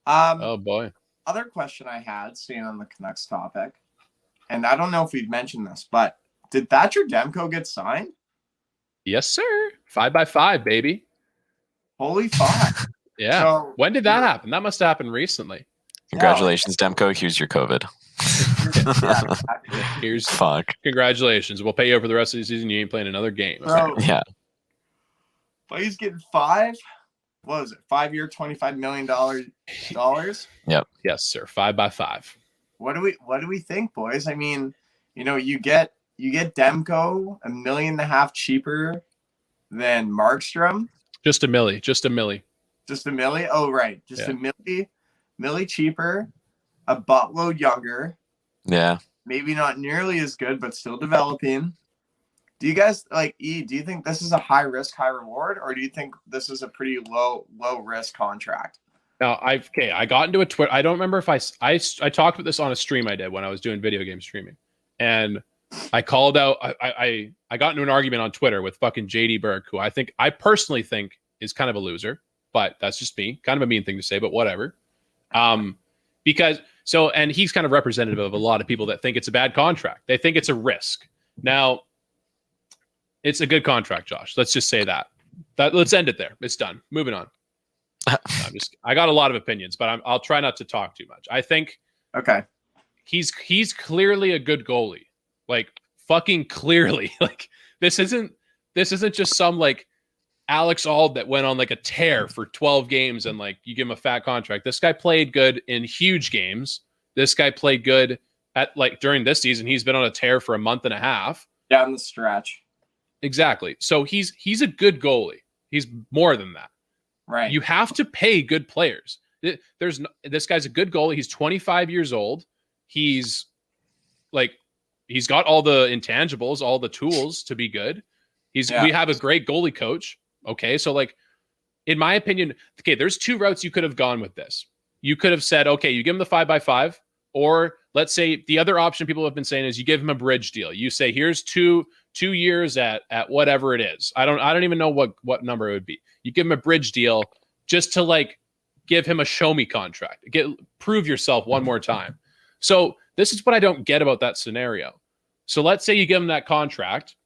Oh, boy. Other question I had, staying on the Canucks topic, and I don't know if we've mentioned this, but did Thatcher Demko get signed? Yes, sir. 5x5, baby. Holy fuck. Yeah. So, when did that happen? That must have happened recently. Congratulations, Demko. Here's your COVID. Here's fuck. Congratulations. We'll pay you for the rest of the season. You ain't playing another game. So, yeah. But he's getting 5. What was it? 5-year, $25 million dollars. Yep. Yes, sir. 5x5. What do we think, boys? I mean, you know, you get Demko $1.5 million cheaper than Markstrom. Just a milli. Just a milli. Oh, right. Just a milli cheaper, a buttload younger. Yeah. Maybe not nearly as good, but still developing. Do you guys do you think this is a high risk, high reward, or do you think this is a pretty low risk contract? Now, I got into a Twitter. I don't remember if I talked about this on a stream I did when I was doing video game streaming. And I called out, I got into an argument on Twitter with fucking JD Berg, who I personally think is kind of a loser, but that's just me. Kind of a mean thing to say, but whatever. And he's kind of representative of a lot of people that think it's a bad contract. They think it's a risk. Now, it's a good contract, Josh. Let's just say that. Let's end it there. It's done. Moving on. I got a lot of opinions, but I'll try not to talk too much. I think he's clearly a good goalie. Like, fucking clearly. Like, this isn't just some like Alex Auld that went on like a tear for 12 games and like you give him a fat contract. This guy played good in huge games. This guy played good at like during this season. He's been on a tear for a month and a half. Down the stretch. Exactly. So he's a good goalie. He's more than that. Right. You have to pay good players. This guy's a good goalie. He's 25 years old. He's got all the intangibles, all the tools to be good. We have a great goalie coach. Okay. So like, in my opinion, there's 2 routes you could have gone with this. You could have said, okay, you give him the 5x5, or let's say the other option people have been saying is you give him a bridge deal. You say, here's 2 years at whatever it is. I don't even know what number it would be. You give him a bridge deal just to like give him a show me contract. Prove yourself one more time. So this is what I don't get about that scenario. So let's say you give him that contract.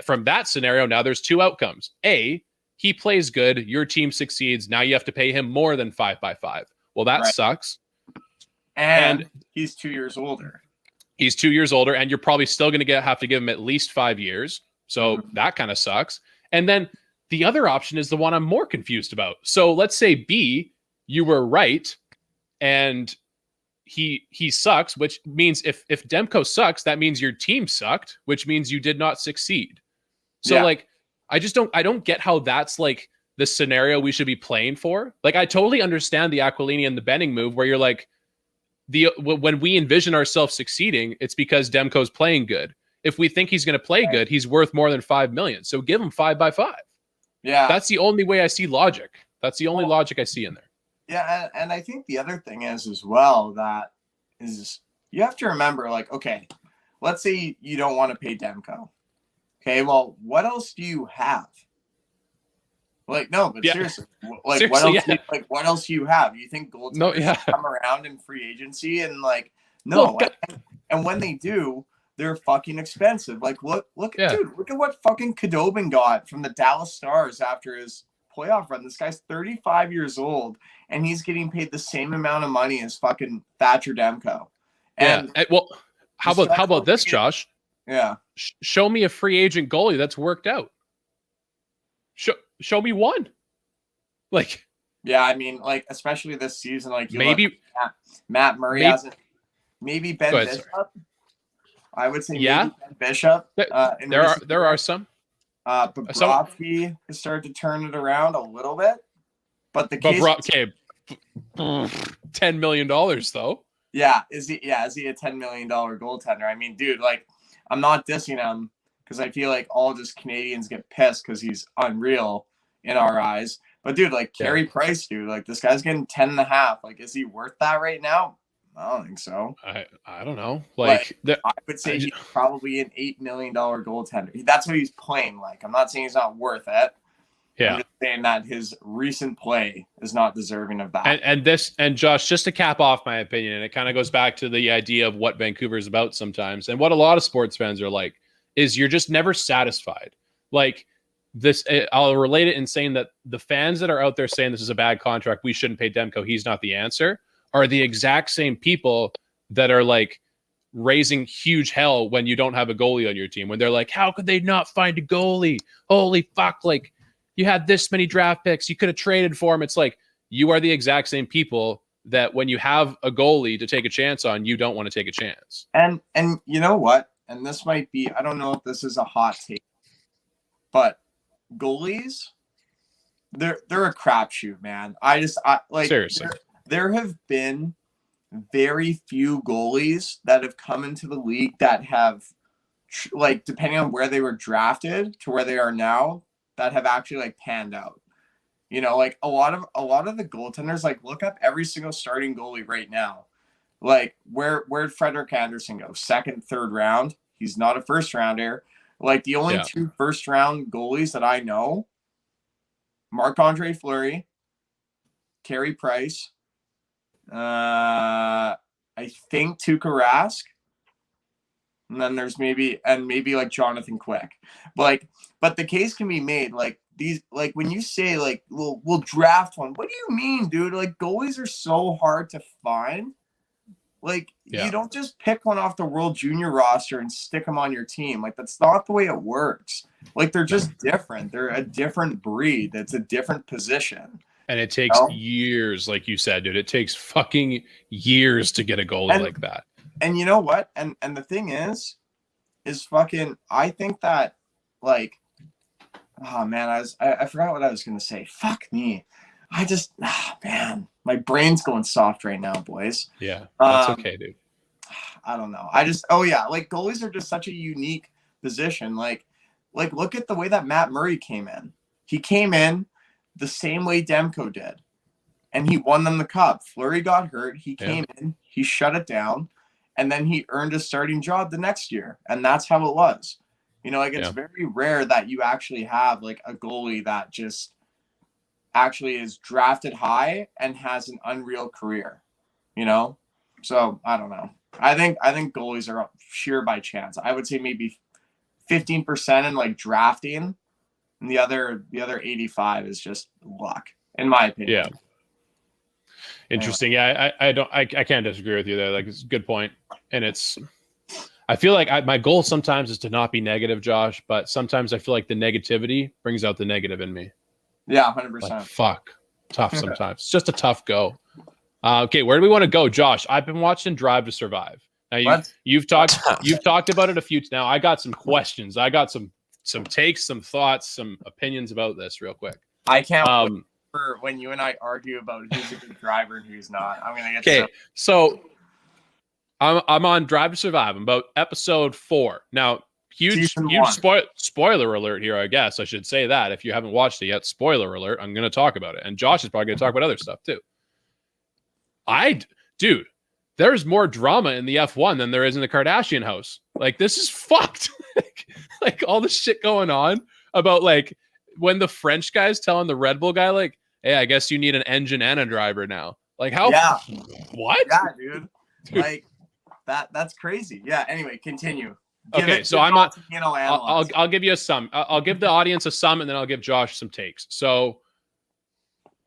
From that scenario, now there's 2 outcomes. A, he plays good, your team succeeds. Now you have to pay him more than 5x5. Well, that sucks. And he's 2 years older. He's 2 years older, and you're probably still going to have to give him at least 5 years. So that kind of sucks. And then the other option is the one I'm more confused about. So let's say B, you were right, and he sucks, which means if Demko sucks, that means your team sucked, which means you did not succeed. So like, I don't get how that's like the scenario we should be playing for. Like, I totally understand the Aquilini and the Benning move where you're like, when we envision ourselves succeeding, it's because Demko's playing good. If we think he's going to play good, he's worth more than 5 million. So give him 5 by 5. Yeah. That's the only way I see logic. That's the only logic I see in there. Yeah. And I think the other thing is as well, that is you have to remember, like, okay, let's say you don't want to pay Demko. Okay. Well, what else do you have? Like, no, but seriously, like, seriously, what else do you have? You think goaltenders come around in free agency? And like, no. And when they do, they're fucking expensive. Like, look at what fucking Khudobin got from the Dallas Stars after his playoff run. This guy's 35 years old, and he's getting paid the same amount of money as fucking Thatcher Demko. And well, how about this, Josh? Yeah. Show me a free agent goalie that's worked out. Show me one. Like, yeah, I mean, like, especially this season, like, maybe Matt Murray hasn't. Maybe Ben Bishop. I would say maybe Ben Bishop. There are some. Bobrovsky has started to turn it around a little bit, but the case. $10 million though. Yeah, is he a $10 million goaltender? I mean, dude, like, I'm not dissing him because I feel like all just Canadians get pissed because he's unreal in our eyes. But dude, like, Carey Price, dude, like, this guy's getting 10.5. Like, is he worth that right now? I don't think so. I don't know. Like, I would say he's probably an $8 million goaltender. That's what he's playing like. I'm not saying he's not worth it. Yeah. I'm just saying that his recent play is not deserving of that. And Josh, just to cap off my opinion, and it kind of goes back to the idea of what Vancouver is about sometimes, and what a lot of sports fans are like, is you're just never satisfied. Like, this, I'll relate it in saying that the fans that are out there saying this is a bad contract, we shouldn't pay Demko, he's not the answer, are the exact same people that are like raising huge hell when you don't have a goalie on your team. When they're like, how could they not find a goalie? Holy fuck. Like, you had this many draft picks, you could have traded for him. It's like, you are the exact same people that when you have a goalie to take a chance on, you don't want to take a chance. And you know what? And this might be, I don't know if this is a hot take, but goalies, they're a crapshoot, man. I like, seriously. There have been very few goalies that have come into the league that have, like, depending on where they were drafted to where they are now, that have actually like panned out. You know, like a lot of the goaltenders, like, look up every single starting goalie right now. Like, where'd Frederik Andersen go? Second, third round. He's not a first rounder. Like, the only 2 first round goalies that I know, Marc-Andre Fleury, Carey Price, I think Tuukka Rask, and then there's maybe like Jonathan Quick. But the case can be made, like, these, like, when you say like we'll draft one, what do you mean, dude? Like, goalies are so hard to find. Like, you don't just pick one off the World Junior roster and stick them on your team. Like, that's not the way it works. Like, they're just different. They're a different breed. It's a different position. And it takes years, like you said, dude. It takes fucking years to get a goalie like that. And you know what? And the thing is fucking, I think that, like, oh man, I forgot what I was gonna say. Fuck me. Man, my brain's going soft right now, boys. Yeah, that's okay, dude. I don't know. Like, goalies are just such a unique position. Like, look at the way that Matt Murray came in. He came in the same way Demko did, and he won them the cup. Fleury got hurt. He came in, he shut it down, and then he earned a starting job the next year. And that's how it was. You know, like, it's very rare that you actually have like a goalie that just actually is drafted high and has an unreal career, you know? So I don't know. I think goalies are sheer by chance. I would say maybe 15% in like drafting, and the other 85 is just luck, in my opinion. Interesting. Yeah, I can't disagree with you there. Like, it's a good point. And I feel like my goal sometimes is to not be negative, Josh, but sometimes I feel like the negativity brings out the negative in me. Yeah, 100%. Like, fuck. Tough sometimes. It's just a tough go. Okay, where do we want to go, Josh? I've been watching Drive to Survive. Now you've talked about it a few. Now I got some questions. I got some takes, some thoughts, some opinions about this real quick. I can't wait for when you and I argue about who's a good driver and who's not. I'm gonna get okay. So I'm on Drive to Survive. I'm about episode 4 now. Huge spoiler alert here. I guess I should say that if you haven't watched it yet, spoiler alert. I'm going to talk about it, and Josh is probably going to talk about other stuff too. Dude, there's more drama in the F1 than there is in the Kardashian house. Like, this is fucked. Like all this shit going on about like when the French guy's telling the Red Bull guy like, "Hey, I guess you need an engine and a driver now." Like how? Yeah. What? Yeah, dude. Like that's crazy. Yeah. Anyway, continue. So I'm not. I'll give you a sum. I'll give the audience a sum, and then I'll give Josh some takes. So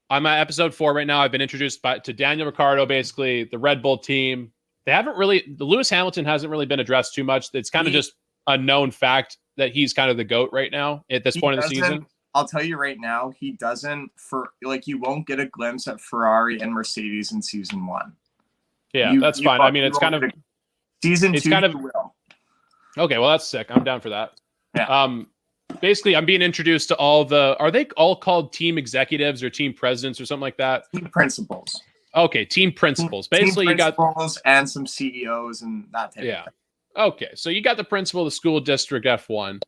I'm at episode 4 right now. I've been introduced to Daniel Ricciardo, basically the Red Bull team. The Lewis Hamilton hasn't really been addressed too much. It's kind of just a known fact that he's kind of the GOAT right now at this point of the season. I'll tell you right now, he doesn't you won't get a glimpse at Ferrari and Mercedes in season 1. Yeah, that's fine. I mean, it's kind of season 2. Okay, well, that's sick. I'm down for that. Yeah. Basically, I'm being introduced to are they all called team executives or team presidents or something like that? Team principals. Okay, team principals. Basically, team principals and some CEOs and that type of thing. Okay, so you got the principal of the school district F1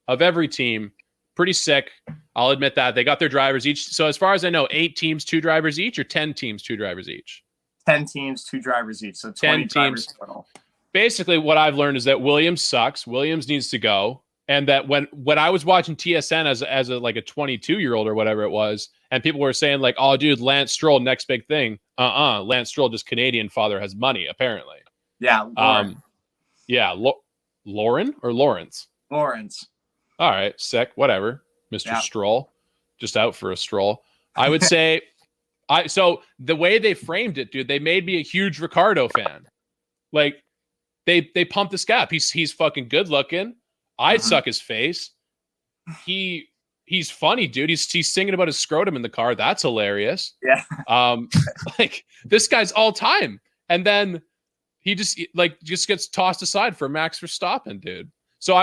of every team. Pretty sick. I'll admit that. They got their drivers each. So as far as I know, 8 teams, 2 drivers each, or 10 teams, 2 drivers each? 10 teams, 2 drivers each. So 20 drivers total. Basically, what I've learned is that Williams sucks. Williams needs to go. And that when I was watching TSN as a 22-year-old or whatever it was, and people were saying like, "Oh, dude, Lance Stroll, next big thing." Lance Stroll, just Canadian father, has money apparently. Yeah. Lauren or Lawrence? Lawrence. All right, sick. Whatever, Mr. Stroll, just out for a stroll. I would say, so the way they framed it, dude, they made me a huge Ricciardo fan. Like they pumped this guy up. He's fucking good looking. I'd suck his face. He's funny, dude. He's singing about his scrotum in the car. That's hilarious. Yeah. Like this guy's all time. And then he just gets tossed aside for Max Verstappen, dude. So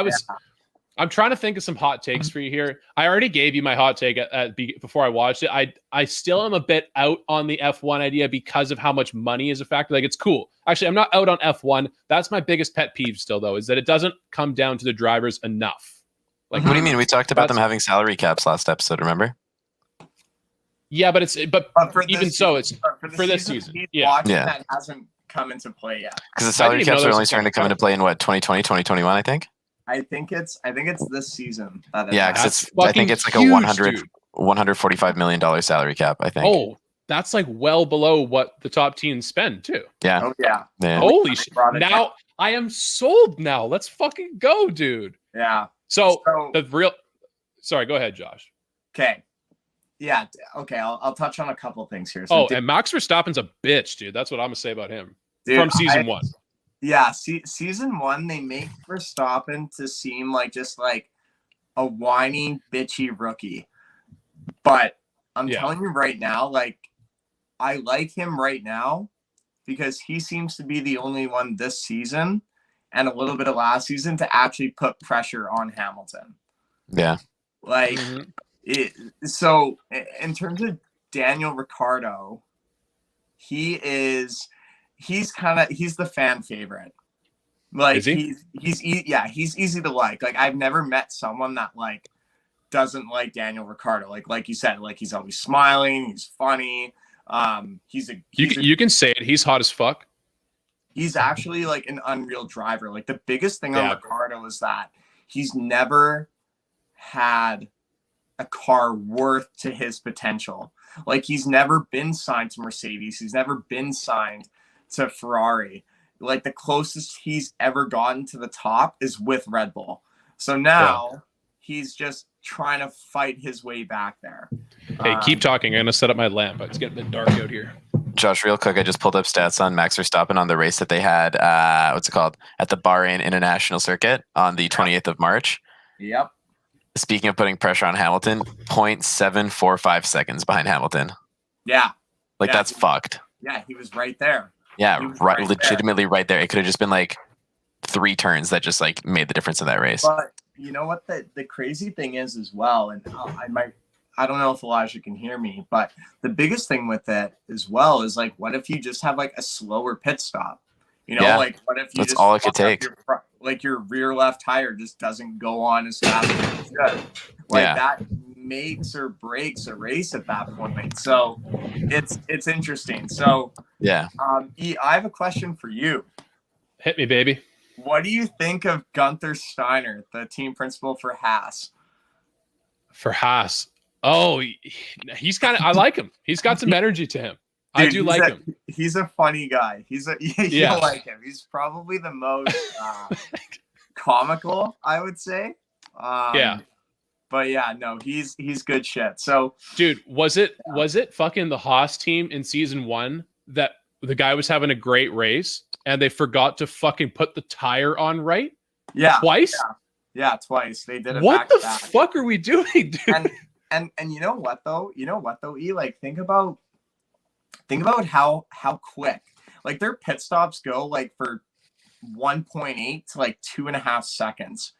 I'm trying to think of some hot takes for you here. I already gave you my hot take before I watched it. I still am a bit out on the F1 idea because of how much money is a factor. Like, it's cool. Actually, I'm not out on F1. That's my biggest pet peeve still, though, is that it doesn't come down to the drivers enough. Like, what do you mean? We talked about them having salary caps last episode, remember? Yeah, but it's for this season. Yeah. That hasn't come into play yet. Because the salary caps are only starting to come into play in 2020, 2021, I think. I think it's this season. Because I think it's like a $145 million salary cap, I think. Oh, that's like well below what the top teams spend too. Yeah. Oh yeah. Holy shit. Now I am sold now. Let's fucking go, dude. Yeah. So sorry, go ahead, Josh. Okay. Yeah. Okay. I'll touch on a couple things here. And Max Verstappen's a bitch, dude. That's what I'm gonna say about him from season 1. Yeah, season 1, they make Verstappen to seem like just like a whiny, bitchy rookie. But I'm telling you right now, like, I like him right now because he seems to be the only one this season and a little bit of last season to actually put pressure on Hamilton. Yeah. Like, so in terms of Daniel Ricciardo, he's the fan favorite. Like, is he? He's easy to like. Like, I've never met someone that like doesn't like Daniel Ricciardo. Like you said, like, he's always smiling, he's funny. You can say it. He's hot as fuck. He's actually like an unreal driver. Like, the biggest thing on Ricciardo is that he's never had a car worth to his potential. Like, he's never been signed to Mercedes. He's never been signed to Ferrari. Like, the closest he's ever gotten to the top is with Red Bull. So now he's just trying to fight his way back there. Hey, keep talking. I'm going to set up my lamp. It's getting a bit dark out here. Josh, real quick, I just pulled up stats on Max Verstappen on the race that they had. What's it called? At the Bahrain International Circuit on the 28th of March. Yep. Speaking of putting pressure on Hamilton, 0.745 seconds behind Hamilton. Yeah. Like, that's fucked. Yeah, he was right there. Yeah, legitimately right there. It could have just been like 3 turns that just like made the difference in that race. But you know what the crazy thing is as well, and I don't know if Elijah can hear me, but the biggest thing with it as well is like, what if you just have like a slower pit stop? You know, like what if you that's just all it could take. Your rear left tire just doesn't go on as fast as it should. Like that makes or breaks a race at that point. So it's interesting. So E, I have a question for you. Hit me, baby. What do you think of Gunther Steiner, the team principal for Haas? For Haas. Oh, he's kind of, I like him. He's got some energy to him. Dude, I do like him. He's a funny guy. You'll like him. He's probably the most comical, I would say. But yeah, no, he's good shit. So, dude, was it fucking the Haas team in season 1 that the guy was having a great race and they forgot to fucking put the tire on right? Yeah. Twice? Yeah, twice. They did it. What the fuck are we doing, dude? And you know what though? E, like think about how quick like their pit stops go, like for 1.8 to like 2.5 seconds.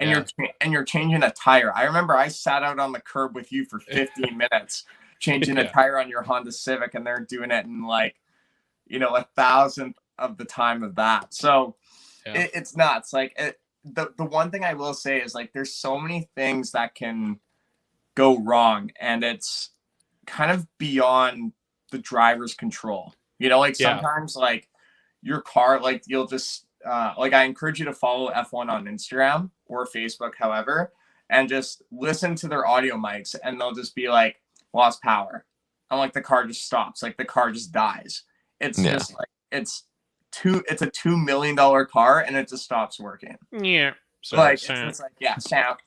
And you're changing a tire. I remember I sat out on the curb with you for 15 minutes changing a tire on your Honda Civic, and they're doing it in like, 1,000th of the time of that. So it's nuts. Like the one thing I will say is like there's so many things that can go wrong, and it's kind of beyond the driver's control. Like sometimes like your car, like you'll just like I encourage you to follow F1 on Instagram or Facebook, however, and just listen to their audio mics, and they'll just be like, lost power. And like the car just stops, like the car just dies. It's just like it's a $2 million car and it just stops working. Yeah. So like it's like sound.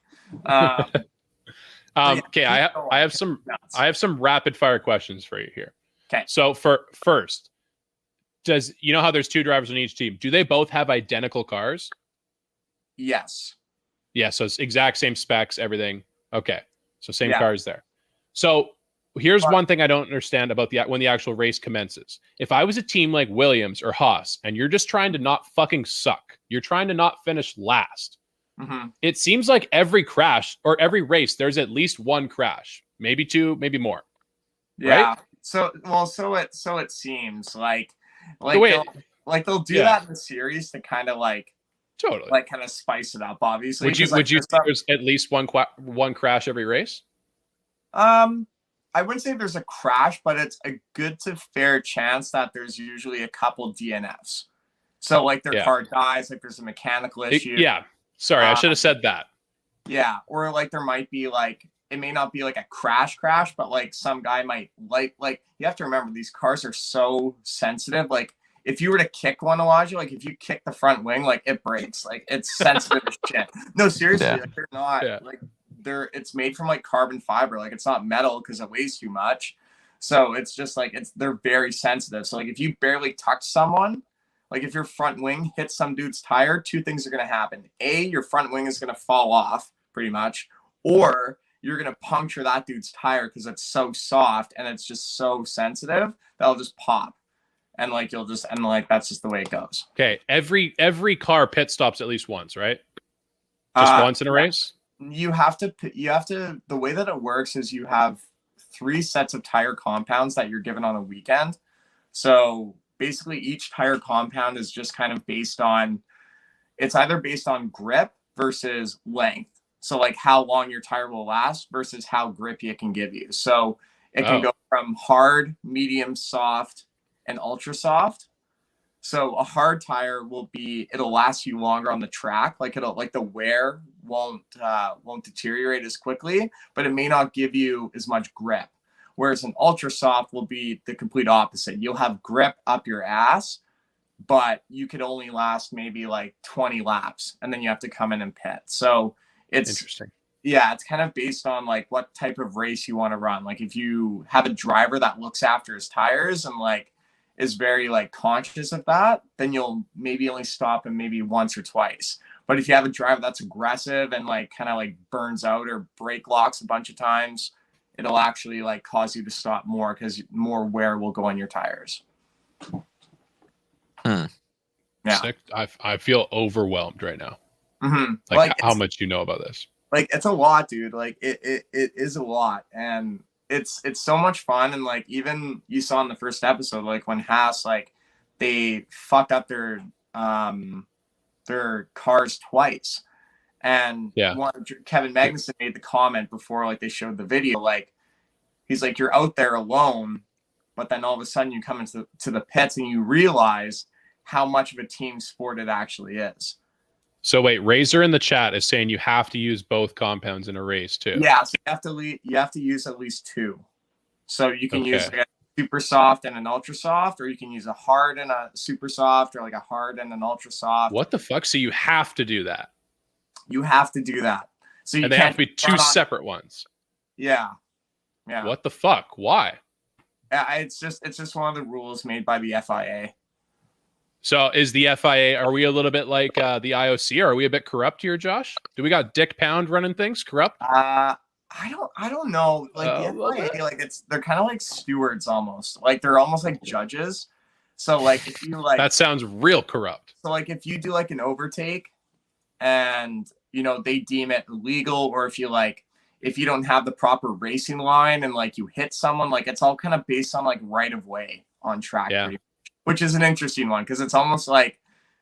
Okay, I have some rapid fire questions for you here. Okay. So first, does you know how there's 2 drivers on each team? Do they both have identical cars? Yes. Yeah, so it's exact same specs, everything. Okay. So same cars there. So here's one thing I don't understand about when the actual race commences. If I was a team like Williams or Haas and you're just trying to not fucking suck, you're trying to not finish last. Mm-hmm. It seems like every crash or every race, there's at least 1 crash, maybe 2, maybe more. Yeah. Right? So it seems like they'll do that in the series to kind of like totally like kind of spice it up. Obviously, would you say there's at least one crash every race? I wouldn't say there's a crash, but it's a good to fair chance that there's usually a couple DNFs. So like their car dies, like there's a mechanical issue. Sorry, I should have said that. Yeah, or like there might be like, it may not be like a crash, but like some guy might like you have to remember these cars are so sensitive. Like if you were to kick one, Elijah, like if you kick the front wing, like it breaks. Like it's sensitive as shit. No, seriously, like they're not like it's made from like carbon fiber. Like it's not metal because it weighs too much. So it's just like they're very sensitive. So like if you barely touch someone, like if your front wing hits some dude's tire, 2 things are going to happen. A, your front wing is going to fall off pretty much, or you're going to puncture that dude's tire because it's so soft and it's just so sensitive that'll just pop. And like that's just the way it goes. Okay. Every car pit stops at least once, right? Just once in a race? You have to, the way that it works is you have 3 sets of tire compounds that you're given on a weekend. So basically each tire compound is just kind of it's either based on grip versus length. So like how long your tire will last versus how grippy it can give you. So it can go from hard, medium, soft, and ultra soft. So a hard tire it'll last you longer on the track. Like the wear won't deteriorate as quickly, but it may not give you as much grip. Whereas an ultra soft will be the complete opposite. You'll have grip up your ass, but you could only last maybe like 20 laps and then you have to come in and pit. So it's interesting. Yeah, it's kind of based on like what type of race you want to run. Like if you have a driver that looks after his tires and like is very like conscious of that, then you'll maybe only stop him maybe once or twice. But if you have a driver that's aggressive and like kind of like burns out or brake locks a bunch of times, it'll actually like cause you to stop more because more wear will go on your tires. Yeah. Sick. I feel overwhelmed right now. Mm-hmm. Like how much you know about this. Like it's a lot, dude. Like it is a lot. And it's so much fun. And like even you saw in the first episode, like when Haas, like they fucked up their cars twice. And Kevin Magnussen made the comment before like they showed the video, like he's like, you're out there alone, but then all of a sudden you come into the pits and you realize how much of a team sport it actually is. So wait, Razor in the chat is saying you have to use both compounds in a race too. Yeah, so you have to use at least two. So you can use like a super soft and an ultra soft, or you can use a hard and a super soft, or like a hard and an ultra soft. What the fuck? So you have to do that. You have to do that. So you and they have to be two separate ones. Yeah. What the fuck? Why? It's just one of the rules made by the FIA. So is the FIA, are we a little bit like the IOC? Are we a bit corrupt here, Josh? Do we got Dick Pound running things? Corrupt? I don't know. Like the FIA, like they're kind of like stewards almost. Like they're almost like judges. So like if you like that sounds real corrupt. So like if you do like an overtake and they deem it illegal, or if you don't have the proper racing line and like you hit someone, like it's all kind of based on like right of way on track. Yeah. Which is an interesting one because it's almost like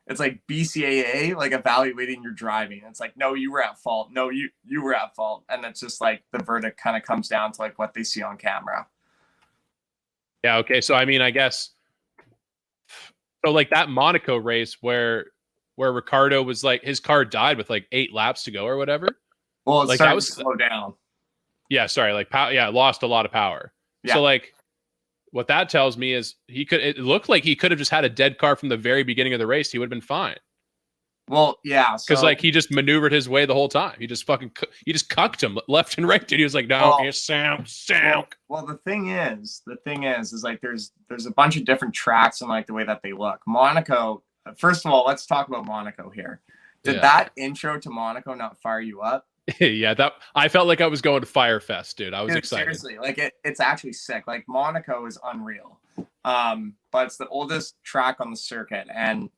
BCAA like evaluating your driving. It's like, no, you were at fault. No, you were at fault. And it's just like the verdict kind of comes down to like what they see on camera. Yeah. Okay. So, I mean, I guess so like that Monaco race where Ricardo was like, his car died with like 8 laps to go or whatever. Well, like that was slow down. Yeah. Sorry. Like lost a lot of power. Yeah. So like, what that tells me is it looked like he could have just had a dead car from the very beginning of the race. He would have been fine. Well, yeah. Because like he just maneuvered his way the whole time. He just cucked him left and right, dude. He was like, no, sound. Well, the thing is like there's a bunch of different tracks and like the way that they look. Monaco, first of all, let's talk about Monaco here. Did that intro to Monaco not fire you up? Yeah, that I felt like I was going to Firefest, dude. I was excited. Seriously, like it's actually sick. Like Monaco is unreal. But it's the oldest track on the circuit. And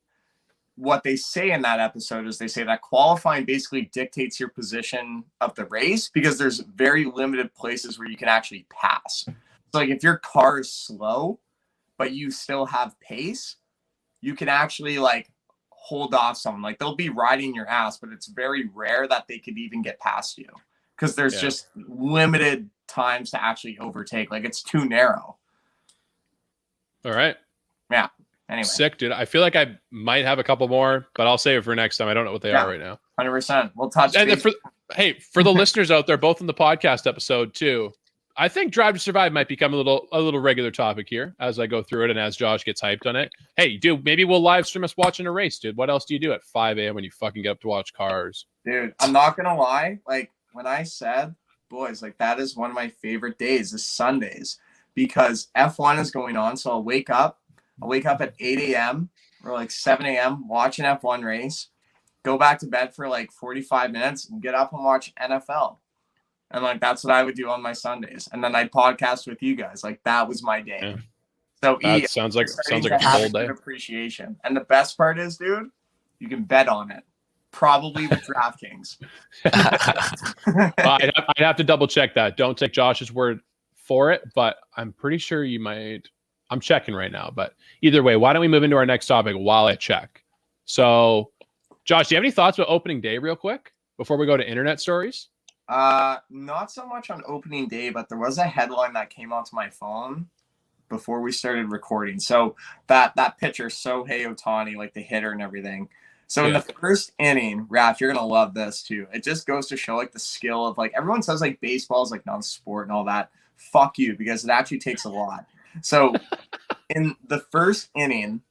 what they say in that episode is they say that qualifying basically dictates your position of the race because there's very limited places where you can actually pass. So like if your car is slow, but you still have pace, you can actually like hold off someone. Like they'll be riding your ass, but it's very rare that they could even get past you because there's just limited times to actually overtake. Like it's too narrow. All right. Yeah. Anyway. Sick, dude. I feel like I might have a couple more, but I'll save it for next time. I don't know what they are right now. 100%. We'll touch. And for the listeners out there, both in the podcast episode too, I think Drive to Survive might become a little regular topic here as I go through it and as Josh gets hyped on it. Hey, dude, maybe we'll live stream us watching a race, dude. What else do you do at 5 a.m. when you fucking get up to watch cars? Dude, I'm not going to lie. Like, when I said, boys, like, that is one of my favorite days is Sundays because F1 is going on. So I'll wake up at 8 a.m. or like 7 a.m., watch an F1 race, go back to bed for like 45 minutes and get up and watch NFL. And like that's what I would do on my Sundays, and then I'd podcast with you guys. Like that was my day. Yeah. So that sounds like a full day. Appreciation, and the best part is, dude, you can bet on it. Probably with DraftKings. I'd have to double check that. Don't take Josh's word for it, but I'm pretty sure you might. I'm checking right now, but either way, why don't we move into our next topic while I check? So, Josh, do you have any thoughts about opening day, real quick, before we go to internet stories? Not so much on opening day, but there was a headline that came onto my phone before we started recording. So that pitcher, Shohei Ohtani, like the hitter and everything. So in the first inning, Raph, you're gonna love this too. It just goes to show like the skill of like everyone says like baseball is like not a sport and all that. Fuck you, because it actually takes a lot. So in the first inning,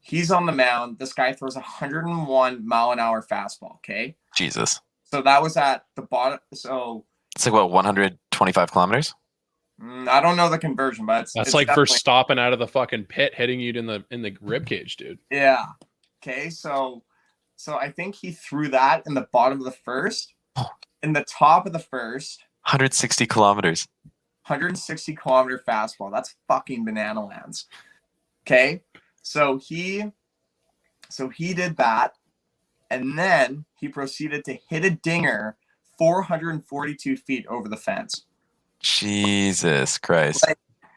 he's on the mound. This guy throws 101 mile an hour fastball. Okay. Jesus. So that was at the bottom. So it's like what, 125 kilometers? I don't know the conversion, but that's it's like for stopping out of the fucking pit, hitting you in the rib cage, dude. Yeah. Okay. So I think he threw that in the bottom of the first, in the top of the first. 160 kilometers. 160-kilometer fastball. That's fucking banana lands. Okay. So he did that, and then he proceeded to hit a dinger 442 feet over the fence. Jesus Christ.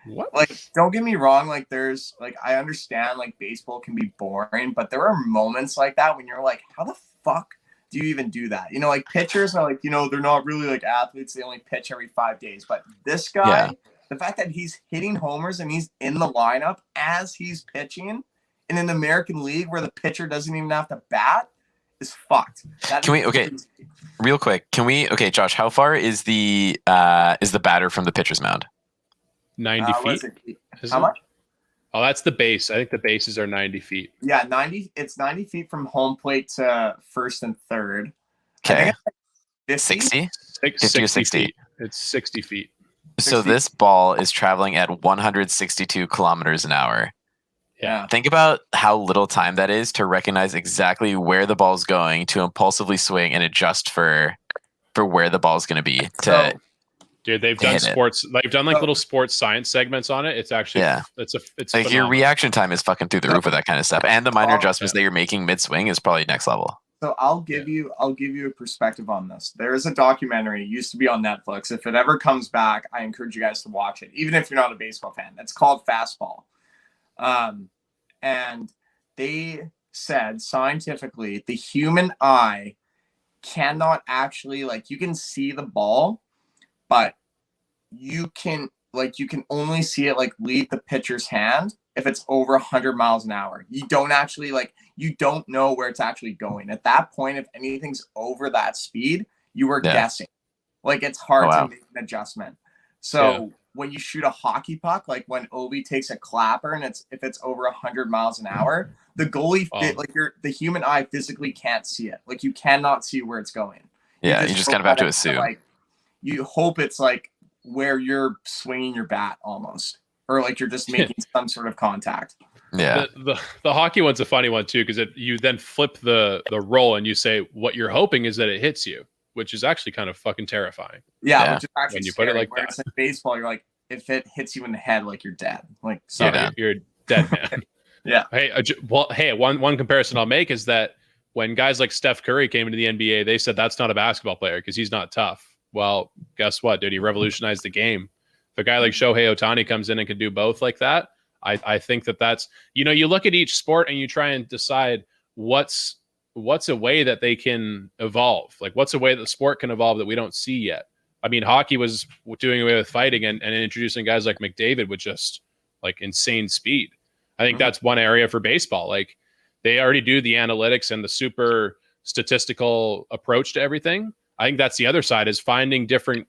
What? Like, don't get me wrong. Like, there's like, I understand like baseball can be boring, but there are moments like that when you're like, how the fuck do you even do that? You know, like pitchers are like, you know, they're not really like athletes. They only pitch every 5 days. But this guy, the fact that he's hitting homers and he's in the lineup as he's pitching in an American League where the pitcher doesn't even have to bat is fucked. Real quick, Josh, how far is the batter from the pitcher's mound? 90 feet. How much? Oh, that's the base. I think the bases are 90 feet. Yeah, 90. It's 90 feet from home plate to first and third. Okay. 60? 50 or 60? Feet. It's 60 feet. So 60. this ball is traveling at 162 kilometers an hour. Yeah. Think about how little time that is to recognize exactly where the ball's going, to impulsively swing and adjust for where the ball's going to be. Dude, they've done sports. They've done like little sports science segments on it. It's actually, it's like phenomenal. Your reaction time is fucking through the roof with that kind of stuff, and the minor adjustments that you're making mid swing is probably next level. So I'll give you a perspective on this. There is a documentary, it used to be on Netflix. If it ever comes back, I encourage you guys to watch it, even if you're not a baseball fan. It's called Fastball, and they said scientifically the human eye cannot actually, like, you can see the ball, but you can only see it like leave the pitcher's hand if it's over 100 miles an hour. You don't actually you don't know where it's actually going. At that point, if anything's over that speed, you are guessing. Like, it's hard to make an adjustment. So when you shoot a hockey puck, like when Obi takes a clapper and if it's over 100 miles an hour, the goalie the human eye physically can't see it. Like, you cannot see where it's going. You just kind of have to assume. You hope it's like where you're swinging your bat almost, or like you're just making some sort of contact. Yeah. The hockey one's a funny one too, because you then flip the role and you say what you're hoping is that it hits you, which is actually kind of fucking terrifying. Yeah. Which is actually when you scary. put it like that. Whereas in baseball, you're like, if it hits you in the head, like, you're dead. Like, sorry. You're a dead man. Yeah. Hey, one comparison I'll make is that when guys like Steph Curry came into the NBA, they said that's not a basketball player because he's not tough. Well, guess what, dude? He revolutionized the game. If a guy like Shohei Ohtani comes in and can do both like that, I think that's, you know, you look at each sport and you try and decide what's a way that they can evolve. Like, what's a way that the sport can evolve that we don't see yet? I mean, hockey was doing away with fighting and introducing guys like McDavid with just like insane speed. I think that's one area for baseball. Like, they already do the analytics and the super statistical approach to everything. I think that's the other side, is finding different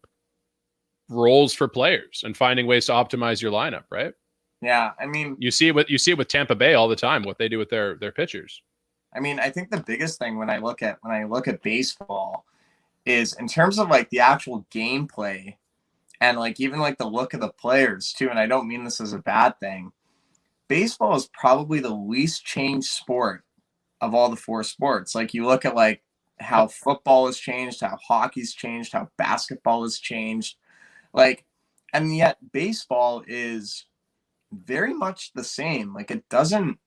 roles for players and finding ways to optimize your lineup, right? Yeah, I mean, you see it with Tampa Bay all the time, what they do with their pitchers. I mean, I think the biggest thing when I look at baseball is in terms of like the actual gameplay and like even like the look of the players too. And I don't mean this as a bad thing. Baseball is probably the least changed sport of all the four sports. Like, you look at like how football has changed, how hockey's changed, how basketball has changed, like, and yet baseball is very much the same. Like, it doesn't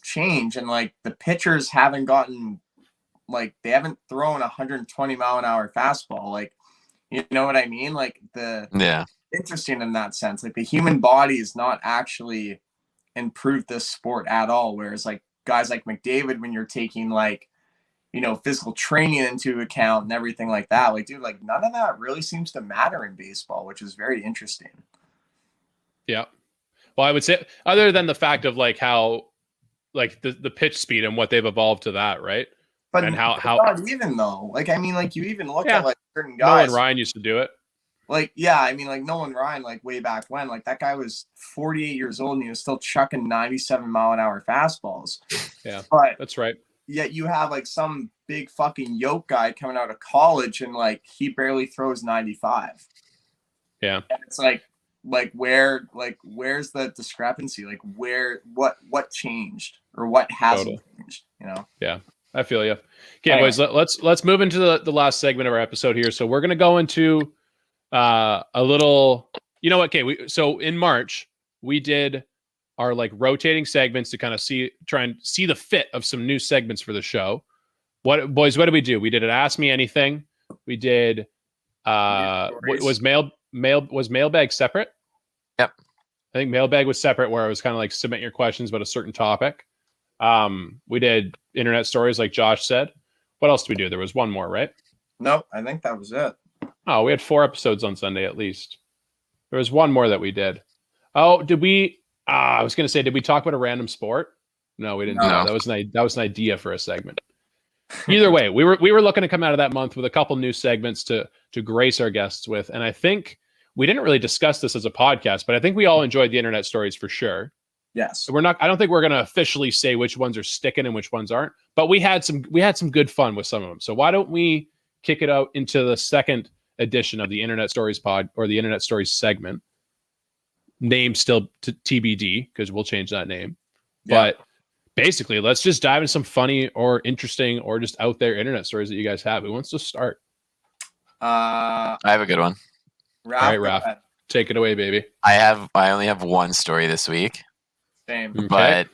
change, and like the pitchers haven't gotten, like, they haven't thrown 120 mile an hour fastball. Like, you know what I mean? Like, interesting in that sense. Like, the human body is not actually improved this sport at all. Whereas like guys like McDavid, when you're taking like, you know, physical training into account and everything like that, like, dude, like, none of that really seems to matter in baseball, which is very interesting. Yeah. Well, I would say, other than the fact of like how, like the pitch speed and what they've evolved to that, right? But and how not even though, like, I mean, like, you even look at like certain guys. Nolan Ryan used to do it. Like, yeah, I mean, like Nolan Ryan, like way back when, like that guy was 48 years old and he was still chucking 97 mile an hour fastballs. Yeah, but that's right. Yet you have like some big fucking yoke guy coming out of college and like he barely throws 95. Yeah. And it's like, where's the discrepancy? Like what changed or what hasn't changed, you know? Yeah, I feel you. Okay, boys, let's move into the last segment of our episode here. So we're gonna go into a little, you know what? Okay, so in March we did our like rotating segments to kind of try and see the fit of some new segments for the show. What did we do? We did an Ask Me Anything. We did was mailbag separate? Yep. I think mailbag was separate, where it was kind of like submit your questions about a certain topic. We did internet stories like Josh said. What else did we do? There was one more, right? No, I think that was it. Oh, we had 4 episodes on Sunday at least. There was one more that we did. Oh, did we? I was going to say, did we talk about a random sport? No, we didn't. No. That was an idea for a segment. Either way, we were looking to come out of that month with a couple new segments to grace our guests with, and I think we didn't really discuss this as a podcast, but I think we all enjoyed the internet stories for sure. Yes. So I don't think we're going to officially say which ones are sticking and which ones aren't, but we had some good fun with some of them. So why don't we kick it out into the second edition of the Internet Stories pod, or the Internet Stories segment? Name still TBD, because we'll change that name. Yeah. But basically, let's just dive into some funny or interesting or just out there internet stories that you guys have. Who wants to start? I have a good one. Raph, all right, Raph, take it away, baby. I only have one story this week. Same. Okay. But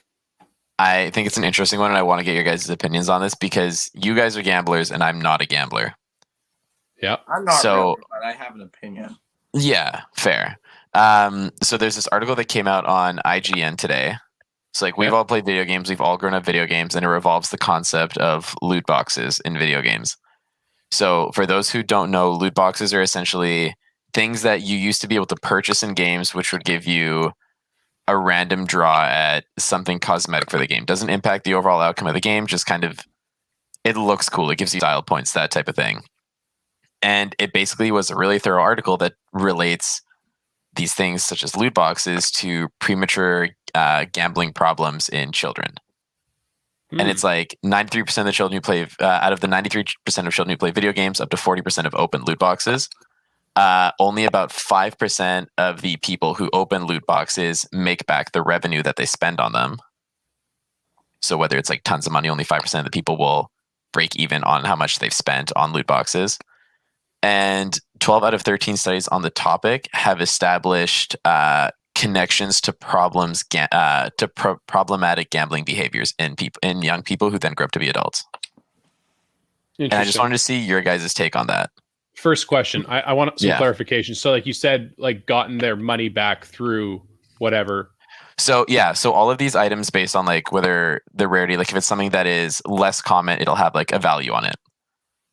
I think it's an interesting one, and I want to get your guys' opinions on this because you guys are gamblers and I'm not a gambler. Yeah. I'm not really, but I have an opinion. Yeah, fair. So there's this article that came out on IGN today. So like we've all played video games, we've all grown up video games, and it revolves the concept of loot boxes in video games. So for those who don't know, loot boxes are essentially things that you used to be able to purchase in games, which would give you a random draw at something cosmetic for the game. Doesn't impact the overall outcome of the game, just kind of, it looks cool. It gives you style points, that type of thing. And it basically was a really thorough article that relates these things such as loot boxes to premature gambling problems in children. And it's like 93% of the children who play, out of the 93% of children who play video games, up to 40% have opened loot boxes. Only about 5% of the people who open loot boxes make back the revenue that they spend on them. So whether it's like tons of money, only 5% of the people will break even on how much they've spent on loot boxes. And 12 out of 13 studies on the topic have established connections to problematic gambling behaviors in young people who then grow up to be adults. And I just wanted to see your guys' take on that. First question. I want some clarification. So like you said, like gotten their money back through whatever. So yeah, so all of these items based on like whether the rarity, like if it's something that is less common, it'll have like a value on it.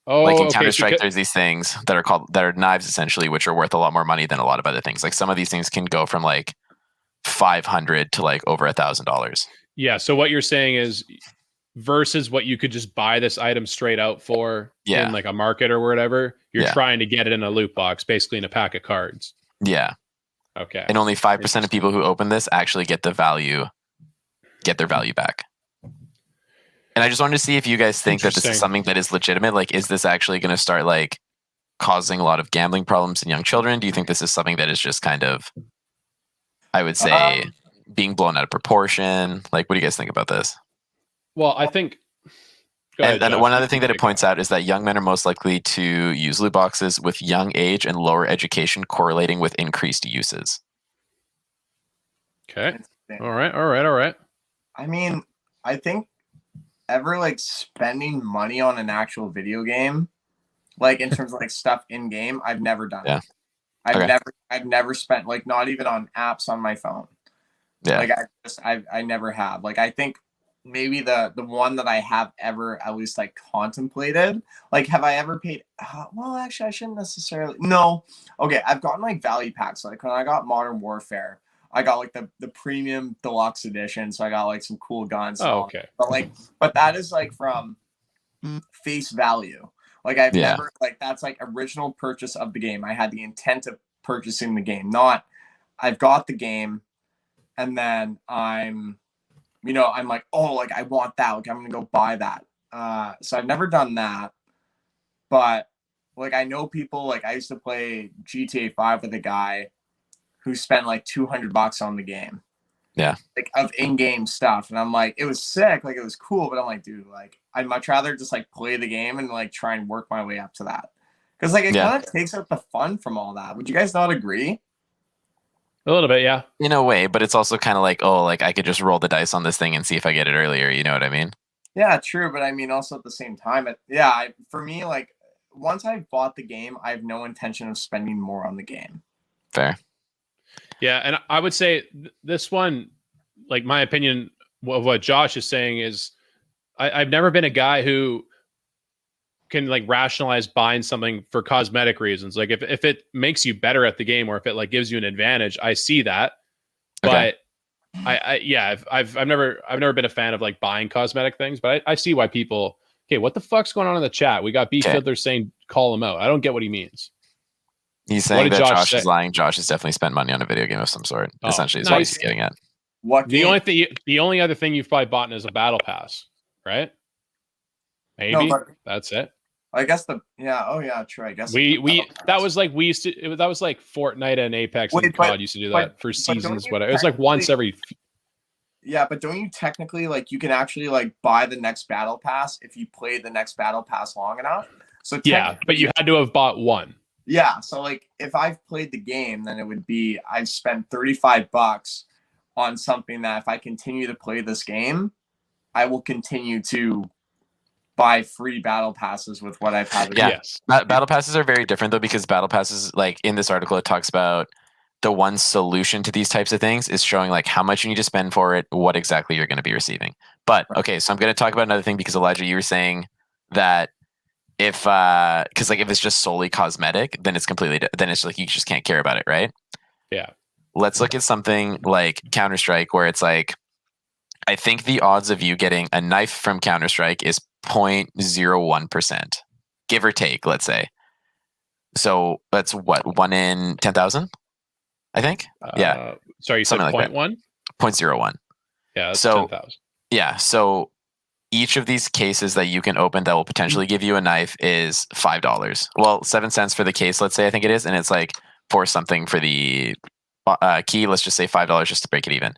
Oh, like in Counter-Strike, there's these things that are knives essentially, which are worth a lot more money than a lot of other things. Like some of these things can go from like $500 to like over $1,000. Yeah. So what you're saying is versus what you could just buy this item straight out for in like a market or whatever, you're trying to get it in a loot box, basically in a pack of cards. Yeah. Okay. And only 5% of people who open this actually get their value back. And I just wanted to see if you guys think that this is something that is legitimate. Like, is this actually going to start like causing a lot of gambling problems in young children? Do you think this is something that is just kind of, I would say, being blown out of proportion? Like, what do you guys think about this? Well, I think. And one other thing that it points out is that young men are most likely to use loot boxes with young age and lower education correlating with increased uses. Okay. All right. I mean, I think ever like spending money on an actual video game, like in terms of like stuff in game, I've never done it. I've never spent, like, not even on apps on my phone. Yeah. Like I never have. Like I think maybe the one that I have ever at least like contemplated, like have I ever paid well, actually I shouldn't necessarily. No. Okay, I've gotten like value packs. Like when I got Modern Warfare, I got like the premium deluxe edition, so I got like some cool guns. Oh, okay. But that is like from face value. Like I've never, like that's like original purchase of the game. I had the intent of purchasing the game, not I've got the game and then I'm like, oh, like I want that. Like I'm gonna go buy that. So I've never done that. But like I know people, like I used to play GTA 5 with a guy who spent like $200 on the game. Yeah. Like of in-game stuff. And I'm like, it was sick. Like it was cool. But I'm like, dude, like I'd much rather just like play the game and like try and work my way up to that. Because like it kind of takes out the fun from all that. Would you guys not agree? A little bit, yeah. In a way, but it's also kind of like, oh, like I could just roll the dice on this thing and see if I get it earlier. You know what I mean? Yeah, true. But I mean, also at the same time, for me, like once I've bought the game, I have no intention of spending more on the game. Fair. Yeah, and I would say this one, like my opinion of what Josh is saying is, I've never been a guy who can like rationalize buying something for cosmetic reasons. Like if it makes you better at the game or if it like gives you an advantage, I see that. Okay. But I've never been a fan of like buying cosmetic things, but I see why people. Okay, what the fuck's going on in the chat? We got B Fiddler saying call him out. I don't get what he means. He's saying that Josh is lying. Josh has definitely spent money on a video game of some sort. Essentially, is what he's getting at. The only other thing you've probably bought is a battle pass, right? Maybe that's it. I guess true. I guess that was like that was like Fortnite and Apex and COD used to do that for seasons. Whatever. It was like once every. Yeah, but don't you technically like you can actually like buy the next battle pass if you play the next battle pass long enough? So yeah, but you had to have bought one. Yeah, so like if I've played the game, then it would be I've spent $35 on something that if I continue to play this game, I will continue to buy free battle passes with what I've had. Yeah, yes. Battle passes are very different though, because battle passes, like in this article, it talks about the one solution to these types of things is showing like how much you need to spend for it, what exactly you're going to be receiving. But okay, so I'm going to talk about another thing because Elijah, you were saying that if because like if it's just solely cosmetic, then it's then it's like you just can't care about it, right? Yeah. Let's look at something like Counter-Strike, where it's like I think the odds of you getting a knife from Counter-Strike is 0.01%, give or take, let's say. So that's what, 1 in 10,000, I think. Yeah. Sorry, you said like 0.1? 0.01. Yeah, that's 10,000. Yeah. So each of these cases that you can open that will potentially give you a knife is $5. Well, 7 cents for the case, let's say, I think it is, and it's like for something for the key. Let's just say $5 just to break it even.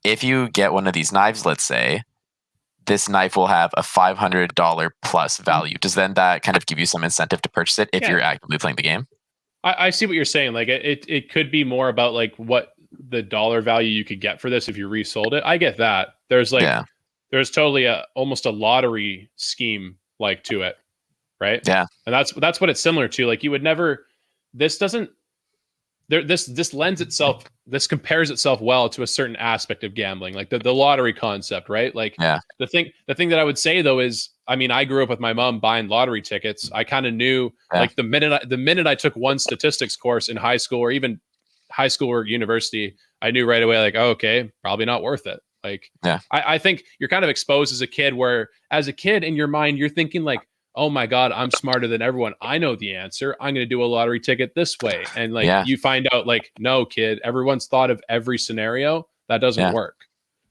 If you get one of these knives, let's say, this knife will have a $500 plus value. Does then that kind of give you some incentive to purchase it if you're actively playing the game? I see what you're saying. Like it could be more about like what the dollar value you could get for this if you resold it. I get that. There's like there's totally almost a lottery scheme like to it, right? Yeah, and that's what it's similar to. Like you would never. This doesn't. This lends itself. This compares itself well to a certain aspect of gambling, like the lottery concept, right? Like the thing that I would say though is, I mean, I grew up with my mom buying lottery tickets. I kind of knew like the minute I took one statistics course in high school or even high school or university, I knew right away, like, oh, okay, probably not worth it. Like, I think you're kind of exposed as a kid where as a kid in your mind, you're thinking like, oh my God, I'm smarter than everyone. I know the answer. I'm going to do a lottery ticket this way. And like, you find out like, no kid, everyone's thought of every scenario. That doesn't work.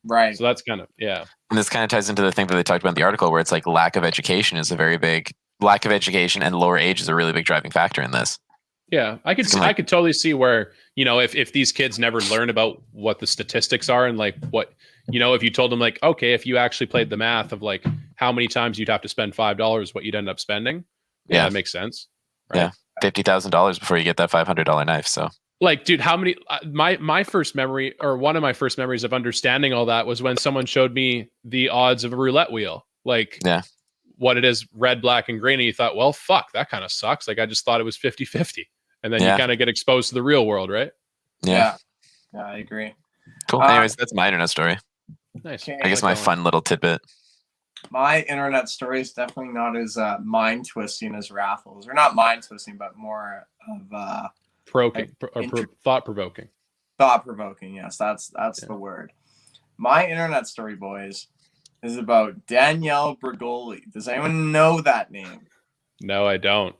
Right. So that's kind of, And this kind of ties into the thing that they talked about in the article where it's like lack of education is a very big lack of education, and lower age is a really big driving factor in this. Yeah. I could totally see where, you know, if these kids never learn about what the statistics are and like what, you know, if you told them like, okay, if you actually played the math of like how many times you'd have to spend $5, what you'd end up spending. Yeah. That makes sense. Right? Yeah. $50,000 before you get that $500 knife. So like, dude, how many, my first memory or one of my first memories of understanding all that was when someone showed me the odds of a roulette wheel, like what it is, red, black, and green. And you thought, well, fuck, that kind of sucks. Like, I just thought it was 50-50. And then you kind of get exposed to the real world, right? Yeah, I agree. Cool. Anyways, that's my internet story. Nice. I guess my fun little tidbit. My internet story is definitely not as mind twisting as Raffles, or not mind twisting, but more of thought provoking. Thought provoking. Yes, that's the word. My internet story, boys, is about Danielle Bregoli. Does anyone know that name? No, I don't.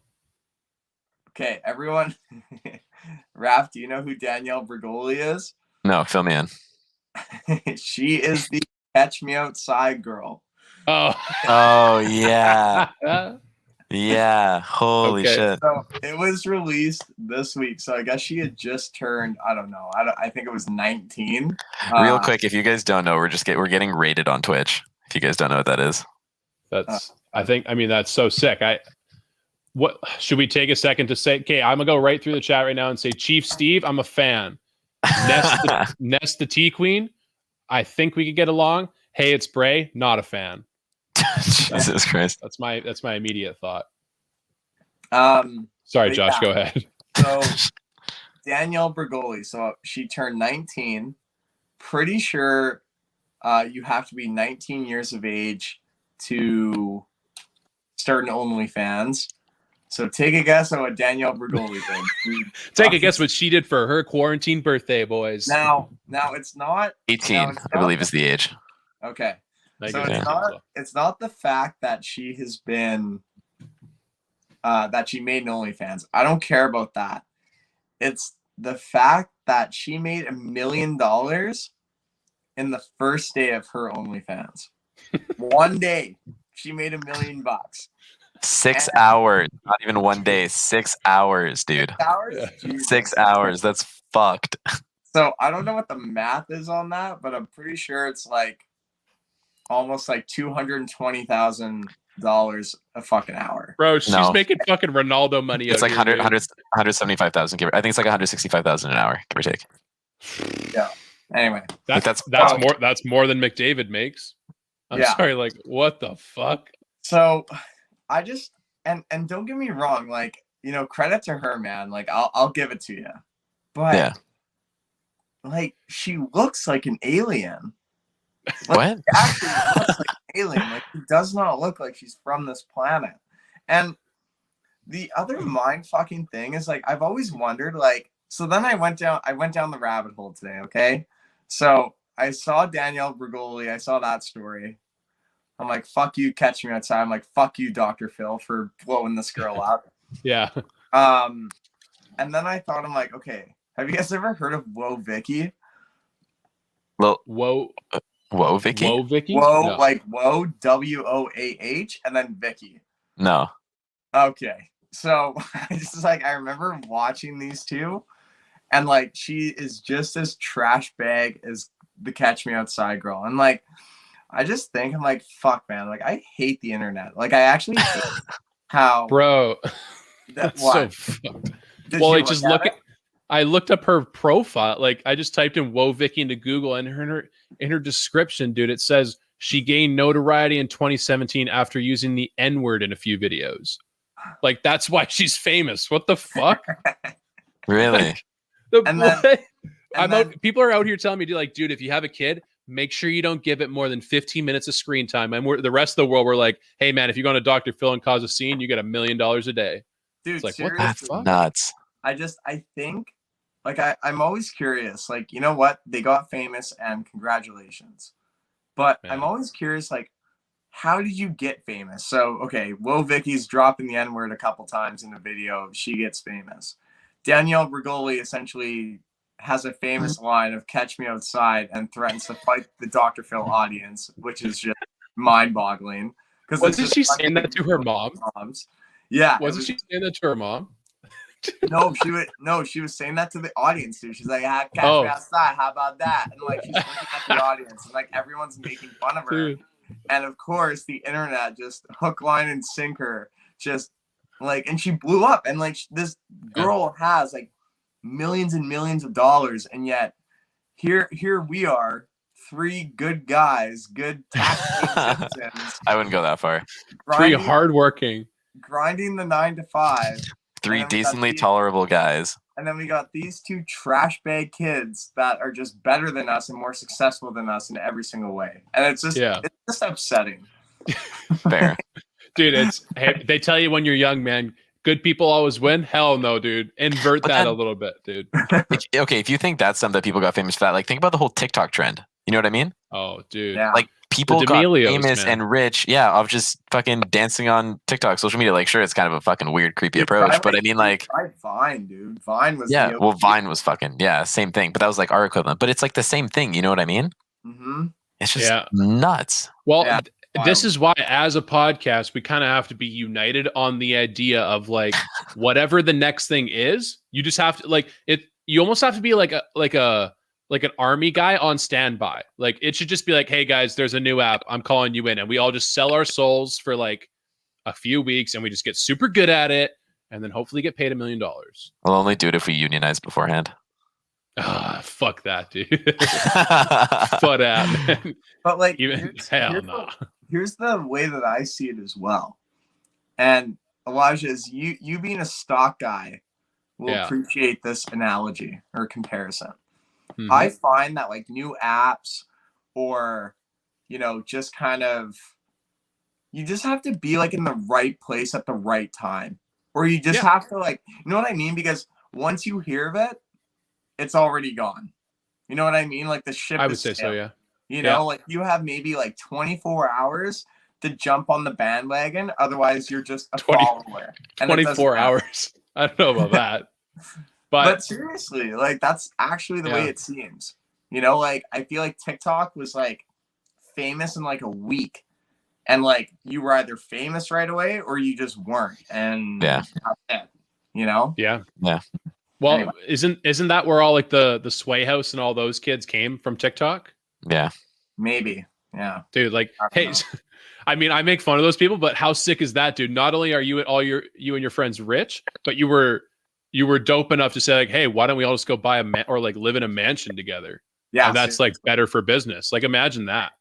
Okay, everyone. Raph, do you know who Danielle Bregoli is? No, fill me in. She is the Catch Me Outside girl. Oh, yeah. Yeah. Holy shit. So it was released this week. So I guess she had just turned, I don't know. I think it was 19. Real quick, if you guys don't know, we're getting rated on Twitch. If you guys don't know what that is. That's that's so sick. What should we take a second to say? Okay, I'm gonna go right through the chat right now and say, Chief Steve, I'm a fan. Nest the Tea Queen, I think we could get along. Hey, it's Bray, not a fan. Jesus Christ. That's my immediate thought. Sorry, Josh, go ahead. So Danielle Bergoli, so she turned 19. Pretty sure you have to be 19 years of age to start an OnlyFans. So take a guess on what Danielle Bergoli did. Take a guess what she did for her quarantine birthday, boys. Now it's not 18, I believe is the age. Okay. So it's not the fact that she has been that she made an OnlyFans. I don't care about that. It's the fact that she made $1 million in the first day of her OnlyFans. One day, she made $1 million. 6 hours, not even one day. 6 hours, dude. 6 hours? Yeah. 6 hours. That's fucked. So I don't know what the math is on that, but I'm pretty sure it's like almost like $220,000 a fucking hour. Bro, she's making fucking Ronaldo money. It's like 175,000. I think it's like 165,000 an hour, give or take. Yeah. Anyway, that's more than McDavid makes. I'm sorry. Like, what the fuck? So, I just and don't get me wrong. Like, credit to her, man. Like, I'll give it to you. But like, she looks like an alien. Like, what? She actually looks like an alien. Like, she does not look like she's from this planet. And the other mind fucking thing is, like, I've always wondered, like, so then I went down the rabbit hole today, okay? So I saw Danielle Bergoli, I saw that story. I'm like, fuck you, Catch Me Outside. I'm like, fuck you, Dr. Phil, for blowing this girl up. Yeah. And then I thought, I'm like, okay, have you guys ever heard of Whoa Vicky? Well, Whoa Vicky? Whoa Vicky? Whoa, no. Like Whoa, WOAH, and then Vicky. No. Okay. So I remember watching these two, and like, she is just as trash bag as the Catch Me Outside girl. And like, I just think, I'm like, fuck, man. Like, I hate the internet. Like, I actually hate how. Bro, that's so fucked. Well, I looked up her profile. Like, I just typed in Whoa Vicky into Google, and in her description, dude, it says she gained notoriety in 2017 after using the N-word in a few videos. Like, that's why she's famous. What the fuck? Really? People are out here telling me, dude, if you have a kid, make sure you don't give it more than 15 minutes of screen time. And the rest of the world, we're like, hey, man, if you go to Dr. Phil and cause a scene, you get $1 million a day. Dude, it's like, seriously, what the fuck? Nuts. I think, like, I'm always curious. Like, you know what? They got famous, and congratulations. But man, I'm always curious, like, how did you get famous? So, okay, Whoa Vicky's dropping the N-word a couple times in the video. She gets famous. Danielle Bergoli essentially has a famous line of "Catch Me Outside" and threatens to fight the Dr. Phil audience, which is just mind-boggling. Because wasn't she saying that to her mom? Yeah. Wasn't she saying that to her mom? She was saying that to the audience too. She's like, "Catch me outside. How about that?" And like, she's looking at the audience, and like, everyone's making fun of her. Dude. And of course, the internet just hook, line, and sinker, just like, and she blew up. And like, this girl has like millions and millions of dollars, and yet here we are, three good guys, good tax citizens. I wouldn't go that far. Three hardworking, grinding the 9 to 5. Three decently tolerable guys. And then we got these two trash bag kids that are just better than us and more successful than us in every single way. And it's just upsetting. Fair. Dude, they tell you when you're young, man, good people always win. Hell no, dude. Invert that a little bit, dude. If you think that's something that people got famous for, that, like, think about the whole TikTok trend. You know what I mean? Oh, dude. Yeah. Like, people got famous and rich, of just fucking dancing on TikTok, social media. Like, sure, it's kind of a fucking weird, creepy approach, but I mean, like, Vine, dude. Vine was Vine was fucking same thing. But that was like our equivalent. But it's like the same thing. You know what I mean? Mm-hmm. It's just nuts. Well, this is why, as a podcast, we kind of have to be united on the idea of like whatever the next thing is. You just have to like it. You almost have to be like an army guy on standby. Like it should just be like, hey guys, there's a new app. I'm calling you in, and we all just sell our souls for like a few weeks, and we just get super good at it, and then hopefully get paid $1 million. We'll only do it if we unionize beforehand. Ah, fuck that, dude. Fuck that, man. But like, here's the way that I see it as well. And Elijah, is you being a stock guy will appreciate this analogy or comparison. Mm-hmm. I find that like new apps or, just kind of, you just have to be like in the right place at the right time. Or you just have to like, you know what I mean? Because once you hear of it, it's already gone. You know what I mean? Like the ship I would say so, yeah. Like you have maybe like 24 hours to jump on the bandwagon. Otherwise, you're just a follower. 24 hours. I don't know about that. But seriously, like that's actually the way it seems. Like I feel like TikTok was like famous in like a week. And like you were either famous right away or you just weren't. And that's it, Yeah. Yeah. Well, anyway. Isn't that where all like the Sway House and all those kids came from TikTok? Yeah. Maybe. Yeah. Dude, like, hey, I mean, I make fun of those people, but how sick is that, dude? Not only are you and your friends rich, but you were dope enough to say like, hey, why don't we all just go buy or like live in a mansion together? Yeah. And that's like better for business. Like imagine that.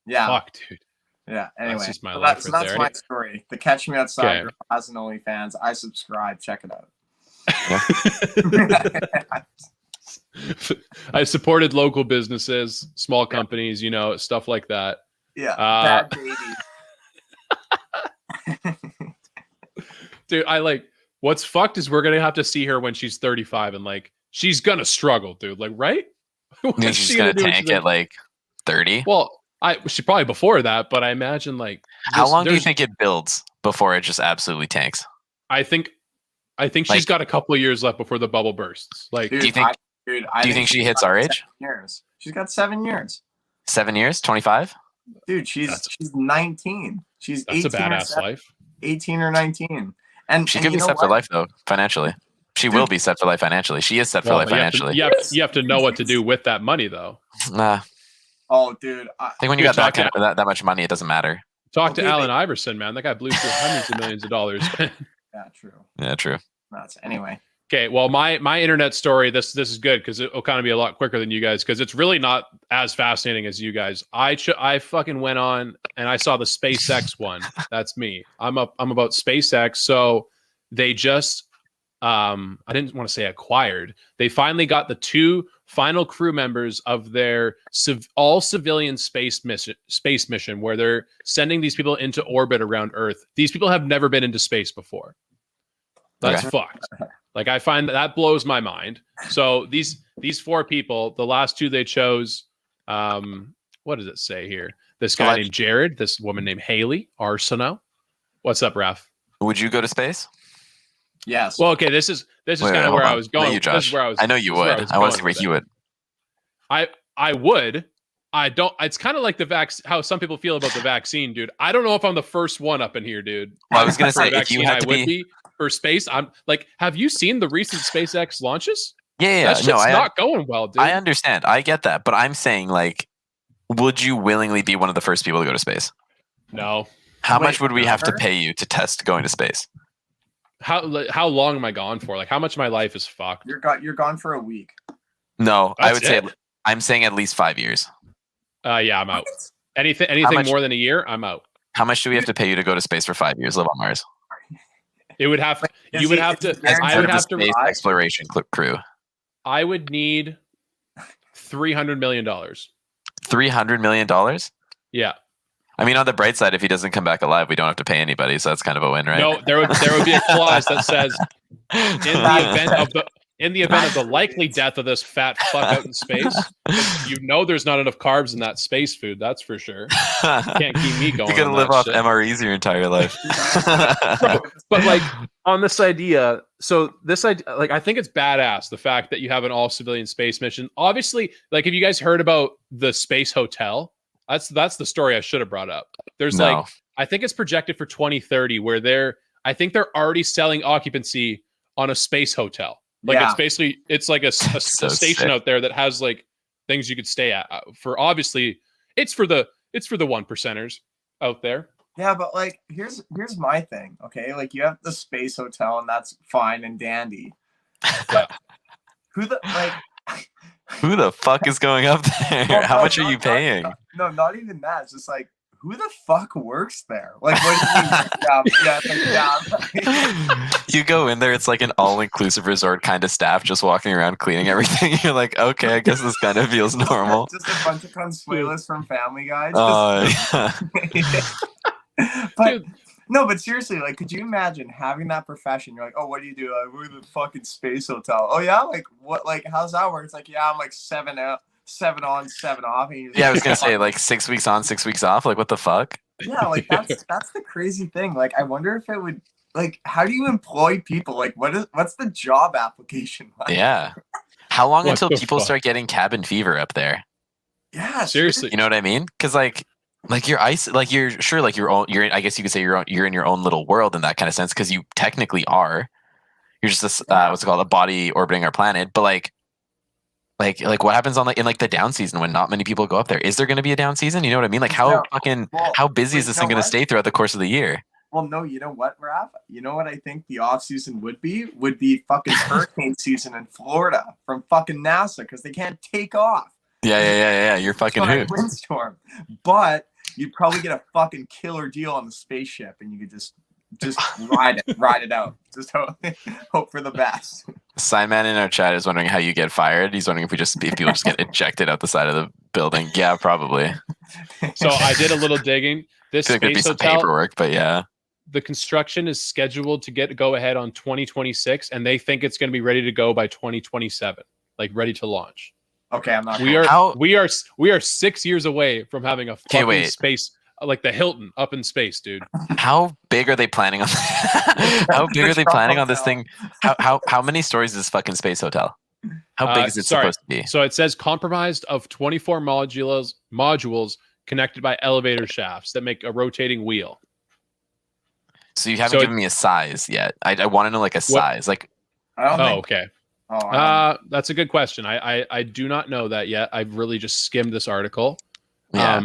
Yeah. Fuck, dude. Yeah. Anyway, that's just my life. So that's my story. The Catch Me Outside girl has an OnlyFans. I subscribe. Check it out. I supported local businesses, small companies, stuff like that. Yeah. Bad baby. Dude, what's fucked is we're gonna have to see her when she's 35 and like she's gonna struggle, dude. Like, right? She's gonna tank at like 30. Well, she probably before that, but I imagine like how long do you think it builds before it just absolutely tanks? I think she's got a couple of years left before the bubble bursts. Like, dude, do you think she hits our age? Years. She's got 7 years. 7 years? 25? Dude, she's 19. She's that's 18 a badass life. 18 or 19. And she could be set for life though, financially. She will be set for life financially. She is set for life financially. You have to know what to do with that money though. Nah. Oh, dude. I think when you got that much money, it doesn't matter. Talk to Allen Iverson, man. That guy blew through hundreds of millions of dollars. Yeah, true. Yeah, true. Anyway. Okay, well, my internet story, this is good because it'll kind of be a lot quicker than you guys because it's really not as fascinating as you guys. I fucking went on and I saw the SpaceX one. That's me. I'm about SpaceX. So they just I didn't want to say acquired. They finally got the 2 final crew members of their all civilian space mission where they're sending these people into orbit around Earth. These people have never been into space before. That's fucked. Like I find that blows my mind. So these 4 people, the last 2 they chose, what does it say here? This guy named Jared, this woman named Haley Arsenault. What's up, Raph? Would you go to space? Yes. Well, okay, this is kind of where I was going. You, Josh. This is where I know you would. I want to see where you would. I would. I don't. It's kind of like how some people feel about the vaccine, dude. I don't know if I'm the first one up in here, dude. Well, I was gonna say if you had to be for space. I'm like, have you seen the recent SpaceX launches? Yeah. That shit's not going well, dude. I understand. I get that, but I'm saying like, would you willingly be one of the first people to go to space? No. How much would we have to pay you to test going to space? How long am I gone for? Like, how much of my life is fucked? You're gone for a week. No, I would say I'm saying at least 5 years. Yeah, I'm out. Anything more than a year, I'm out. How much do we have to pay you to go to space for 5 years? Live on Mars. It would have. I would have to. Exploration crew. I would need $300 million. $300 million? Yeah. I mean, on the bright side, if he doesn't come back alive, we don't have to pay anybody, so that's kind of a win, right? No, there would be a clause that says, in the event of the likely death of this fat fuck out in space, there's not enough carbs in that space food. That's for sure. You can't keep me going. You're gonna live off MREs your entire life. Bro, but like on this idea, like I think it's badass the fact that you have an all civilian space mission. Obviously, like have you guys heard about the space hotel? That's the story I should have brought up. There's No. I think it's projected for 2030 where I think they're already selling occupancy on a space hotel. Like it's basically it's like a So station sick. out there that has like things you could stay at. For obviously it's for the 1%ers out there. Yeah, but like here's my thing. Okay, like you have the space hotel and that's fine and dandy. But who the fuck is going up there? Well, How much are you paying? No, not even that. It's just like, who the fuck works there? Like, what do you mean? You go in there, it's like an all-inclusive resort kind of staff just walking around cleaning everything. You're like, okay, I guess this kind of feels normal. Just a bunch of Consuelos from Family Guy. But no, but seriously, like, could you imagine having that profession? You're like, oh, what do you do? Like, we're the fucking space hotel. Oh yeah, like what? Like, how's that work? It's like, yeah, I'm like 7 on, 7 off. And I was gonna say like 6 weeks on, 6 weeks off. Like, what the fuck? Yeah, like that's the crazy thing. Like, I wonder if it would. Like, how do you employ people? Like, what's the job application like? Yeah. How long What until the people fuck? start getting cabin fever up there? Yeah, Seriously. You know what I mean? Because like you're you're sure like I guess you could say you're in your own little world in that kind of sense because you technically are. You're just this what's it called, a body orbiting our planet. But like what happens on in the down season when not many people go up there? Is there going to be a down season? You know what I mean? Like how busy is this thing going to stay throughout the course of the year? Well, no, you know what, Raph? You know what I think the off season would be? Would be fucking hurricane season in Florida from fucking NASA because they can't take off. Yeah. You're fucking who? Windstorm. But you'd probably get a fucking killer deal on the spaceship and you could just ride it out. Just hope for the best. Signman in our chat is wondering how you get fired. He's wondering if people just get ejected out the side of the building. Yeah, probably. So I did a little digging. This There could be space some hotel, paperwork, but yeah. the construction is scheduled to go ahead on 2026, and they think it's going to be ready to go by 2027, like ready to launch. Okay, I'm not. We are 6 years away from having a fucking space like the Hilton up in space, dude. How big are they planning on? How big are they planning on this thing? How many stories is this fucking space hotel? How big is it supposed to be? So it says comprised of 24 modules connected by elevator shafts that make a rotating wheel. So you haven't given me a size yet. I want to know like a size. Like, okay. That's a good question. I do not know that yet. I've really just skimmed this article. Yeah.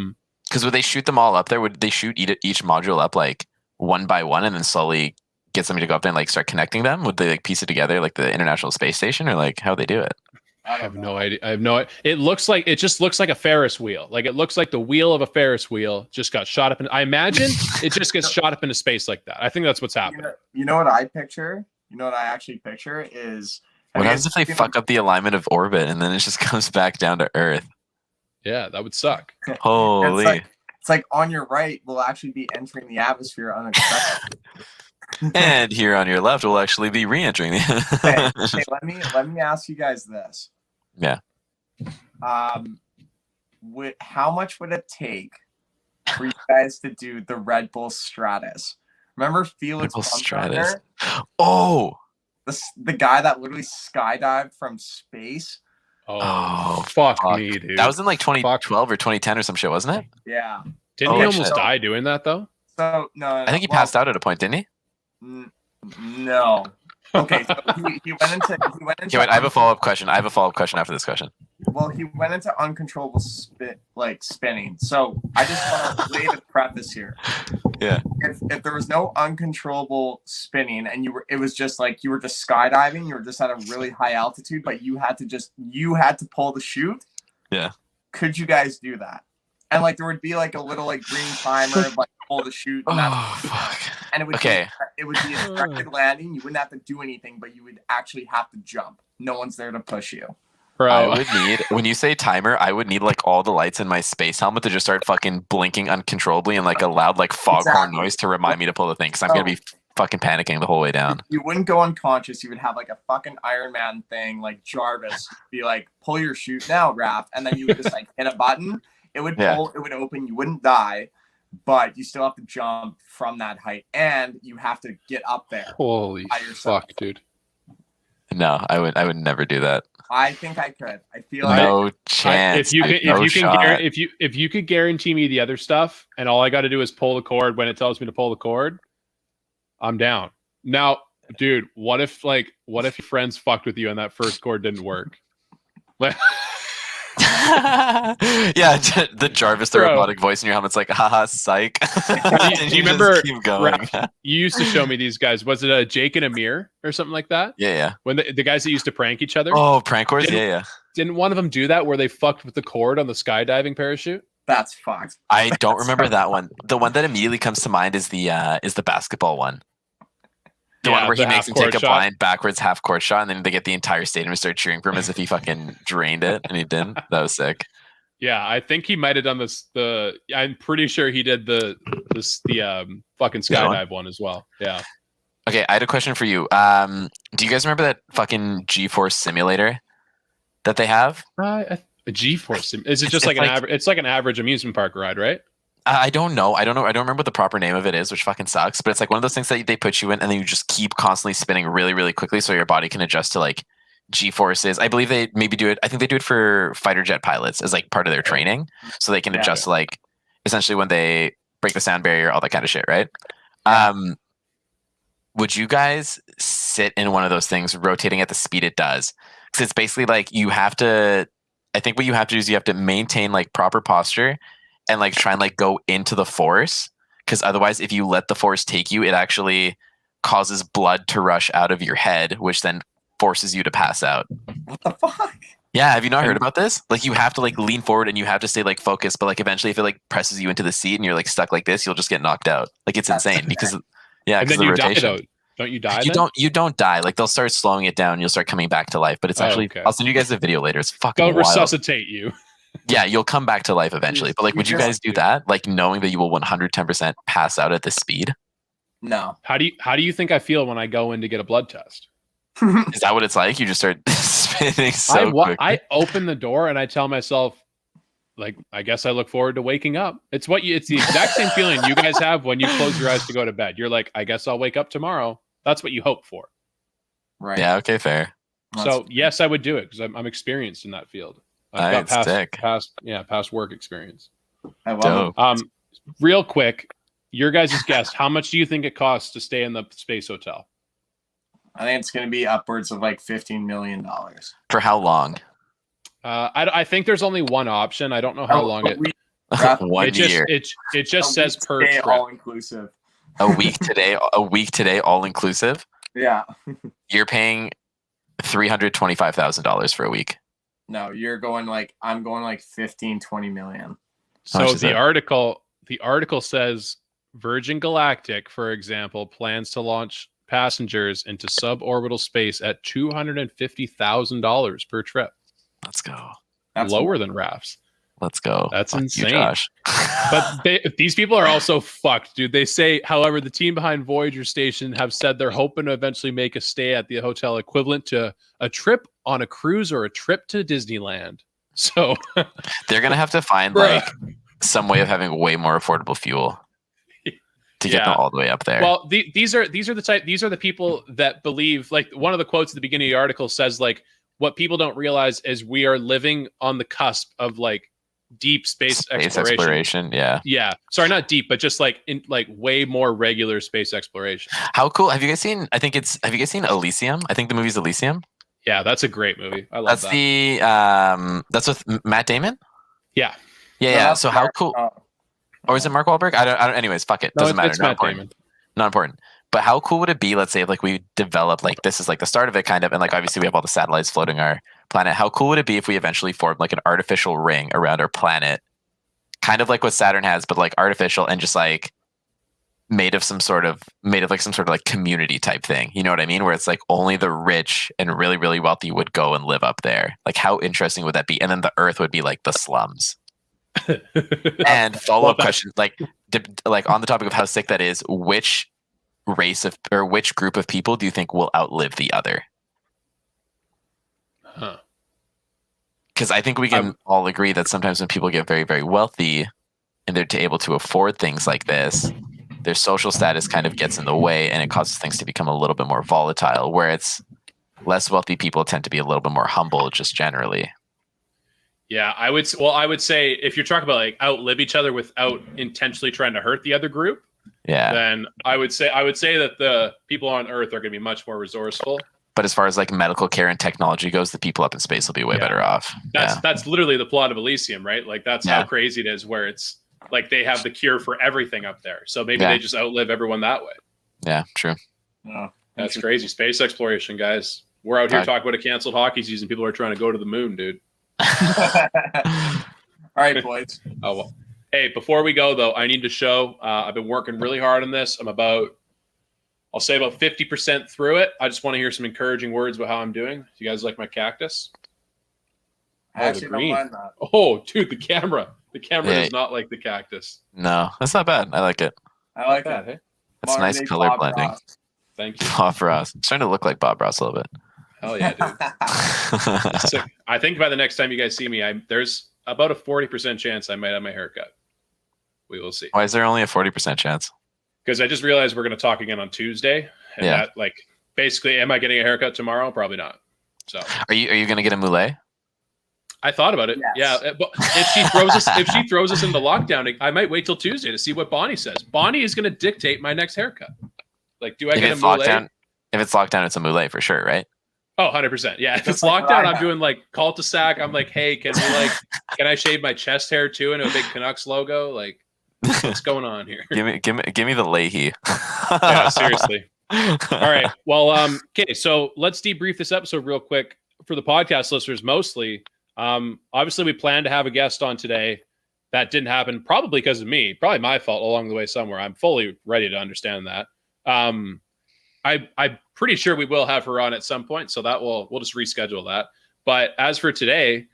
Because would they shoot them all up there? Would they shoot each module up like one by one and then slowly get somebody to go up there and like start connecting them? Would they like piece it together like the International Space Station, or like how they do it? I have no idea. It just looks like a Ferris wheel. Like it looks like the wheel of a Ferris wheel just got shot up. I imagine it just gets shot up into space like that. I think that's what's happening. You know what I picture? You know what I actually picture is. What happens if they fuck up the alignment of orbit and then it just comes back down to Earth? Yeah, that would suck. Holy. It's like on your right will actually be entering the atmosphere unexpectedly. And here on your left will actually be re-entering the hey, let me ask you guys this. Yeah. How much would it take for you guys to do the Red Bull Stratus? Remember Felix Stratus? Oh, the guy that literally skydived from space. Oh, fuck me, dude. That was in like 2012 or 2010 or some shit, wasn't it? Yeah. Didn't he almost die doing that though? So no. I think he passed out at a point, didn't he? No. Okay, so he went into. Okay, wait, I have a follow-up question. After this question. Well, he went into uncontrollable spinning. So I just want to lay the preface here. Yeah. If there was no uncontrollable spinning and it was just like you were just skydiving, you were just at a really high altitude, but you had to pull the chute. Yeah. Could you guys do that? And like there would be like a little like green timer, like pull the chute. And fuck. And it would be a directed landing. You wouldn't have to do anything, but you would actually have to jump. No one's there to push you. Bro. I would need, when you say timer, I would need like all the lights in my space helmet to just start fucking blinking uncontrollably and like a loud like foghorn noise to remind me to pull the thing, because I'm gonna be fucking panicking the whole way down. You wouldn't go unconscious. You would have like a fucking Iron Man thing, like Jarvis, be like, pull your chute now, Raph, and then you would just like hit a button. It would pull, it would open, you wouldn't die, but you still have to jump from that height and you have to get up there. Holy fuck, dude. No, I would never do that. I think I could. I feel no chance. If you could guarantee me the other stuff, and all I got to do is pull the cord when it tells me to pull the cord, I'm down. Now, dude, what if your friends fucked with you and that first cord didn't work? Yeah, the Jarvis, the robotic voice in your helmet's like, haha, psych. Do you remember? Keep going. Raph, you used to show me these guys. Was it a Jake and Amir or something like that? Yeah. When the guys that used to prank each other. Oh, prank wars. Yeah. Didn't one of them do that where they fucked with the cord on the skydiving parachute? That's fucked. I don't remember that one. The one that immediately comes to mind is the basketball one. The one where he makes him take a blind backwards half court shot, and then they get the entire stadium to start cheering for him as if he fucking drained it, and he didn't. That was sick. Yeah, I think he might have done this. I'm pretty sure he did the fucking skydive one as well. Yeah. Okay, I had a question for you. Do you guys remember that fucking G-Force simulator that they have? A G-Force is it just like an average? It's like an average amusement park ride, right? I don't know. I don't remember what the proper name of it is, which fucking sucks. But it's like one of those things that they put you in, and then you just keep constantly spinning really, really quickly, so your body can adjust to like G-forces. I believe they maybe do it. I think they do it for fighter jet pilots as like part of their training, so they can adjust to like essentially when they break the sound barrier, all that kind of shit, right? Yeah. Would you guys sit in one of those things rotating at the speed it does? Because it's basically like you have to. I think what you have to do is you have to maintain like proper posture and like try and like go into the force, because otherwise if you let the force take you, it actually causes blood to rush out of your head, which then forces you to pass out. What the fuck? Yeah, have you not heard about this? Like you have to like lean forward and you have to stay like focused, but like eventually if it like presses you into the seat and you're like stuck like this, you'll just get knocked out. Like it's insane because and then you die though. Don't you die? You don't die. Like they'll start slowing it down. You'll start coming back to life. But it's actually I'll send you guys a video later. It's fucking wild. They'll resuscitate you. Yeah, you'll come back to life eventually. But like, would you guys do that? Like knowing that you will 110% pass out at this speed? No. How do you think I feel when I go in to get a blood test? Is that what it's like? You just start spinning so quick. I open the door and I tell myself, like, I guess I look forward to waking up. It's the exact same feeling you guys have when you close your eyes to go to bed. You're like, I guess I'll wake up tomorrow. That's what you hope for. Right. Yeah. Okay. Fair. So yes, I would do it because I'm experienced in that field. I've got past work experience. I love it. Real quick, your guys' guess, how much do you think it costs to stay in the space hotel? I think it's going to be upwards of like $15 million. For how long? I think there's only one option. I don't know how long it. 1 year. It just says per trip. All inclusive. A week today, all inclusive. Yeah. You're paying $325,000 for a week. No, I'm going like 15-20 million. So the article says Virgin Galactic, for example, plans to launch passengers into suborbital space at $250,000 per trip. Let's go. That's lower than Raph's. Let's go. That's Fuck insane. You, Josh. But these people are also fucked, dude. They say, however, the team behind Voyager Station have said they're hoping to eventually make a stay at the hotel equivalent to a trip on a cruise or a trip to Disneyland. So they're gonna have to find like some way of having way more affordable fuel to get them all the way up there. Well, these are the people that believe, like one of the quotes at the beginning of the article says, like, what people don't realize is we are living on the cusp of like deep space exploration. Yeah. Sorry, not deep, but just like in like way more regular space exploration. How cool. Have you guys seen Elysium? I think the movie's Elysium. Yeah, that's a great movie. I love that. That's with Matt Damon? Yeah. Yeah. So how cool. Or is it Mark Wahlberg? I don't anyways, fuck it. Doesn't matter. It's Matt Damon. Not important. But how cool would it be, let's say, if like we developed like this is like the start of it kind of, and like obviously we have all the satellites floating our planet. How cool would it be if we eventually formed like an artificial ring around our planet, kind of like what Saturn has, but like artificial and just like made of some sort of like community type thing. You know what I mean? Where it's like only the rich and really, really wealthy would go and live up there. Like how interesting would that be? And then the Earth would be like the slums. And follow-up question, like on the topic of how sick that is, which group of people do you think will outlive the other? Because I think we can all agree that sometimes when people get very, very wealthy and they're able to afford things like this, their social status kind of gets in the way and it causes things to become a little bit more volatile, where it's less wealthy people tend to be a little bit more humble, just generally. Yeah, I would say if you're talking about like outlive each other without intentionally trying to hurt the other group, then I would say that the people on Earth are going to be much more resourceful. But as far as like medical care and technology goes, the people up in space will be way better off. That's literally the plot of Elysium, right? Like that's how crazy it is, where it's like they have the cure for everything up there. So maybe they just outlive everyone that way. Yeah, true. Oh, that's crazy. Space exploration, guys. We're out here talking about a canceled hockey season. People are trying to go to the moon, dude. All right, boys. Oh, well. Hey, before we go, though, I need to show I've been working really hard on this. I'll say about 50% through it. I just want to hear some encouraging words about how I'm doing. Do you guys like my cactus? I actually don't mind that. Oh, dude, the camera. The camera does not like the cactus. No, that's not bad. I like it. I like that. Hey? It's nice color blending. Ross. Thank you. Bob Ross. It's starting to look like Bob Ross a little bit. Hell yeah, dude. So, I think by the next time you guys see me, there's about a 40% chance I might have my haircut. We will see. Why is there only a 40% chance? Because I just realized we're going to talk again on Tuesday. And that, like, basically, am I getting a haircut tomorrow? Probably not. So, are you going to get a mullet? I thought about it. Yes. Yeah, but if she throws us into lockdown, I might wait till Tuesday to see what Bonnie says. Bonnie is going to dictate my next haircut. Like, do I get a mullet? If it's lockdown, it's a mullet for sure, right? Oh, 100%. Yeah. If it's lockdown, I'm doing like cul-de-sac. I'm like, hey, can I shave my chest hair too into a big Canucks logo? Like, what's going on here? Give me the Leahy. Yeah, seriously. All right. Well, okay. So let's debrief this episode real quick for the podcast listeners mostly. Obviously, we planned to have a guest on today. That didn't happen, probably because of me. Probably my fault along the way somewhere. I'm fully ready to understand that. I'm pretty sure we will have her on at some point, so that we'll just reschedule that. But as for today,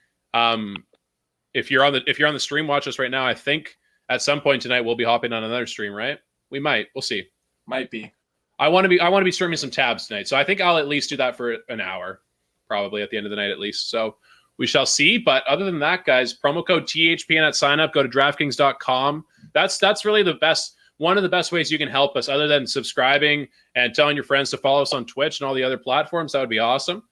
if you're on the stream, watch us right now. I think at some point tonight we'll be hopping on another stream, right? We might. We'll see. Might be. I want to be streaming some tabs tonight, so I think I'll at least do that for an hour, probably at the end of the night at least. So we shall see. But other than that, guys, promo code THPN at sign up. Go to DraftKings.com. That's really the best. One of the best ways you can help us, other than subscribing and telling your friends to follow us on Twitch and all the other platforms, that would be awesome.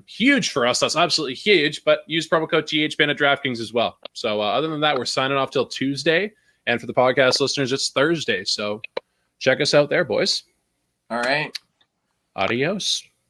Huge for us. That's absolutely huge. But use promo code THPN at DraftKings as well. So other than that, we're signing off till Tuesday. And for the podcast listeners, it's Thursday. So check us out there, boys. All right. Adios.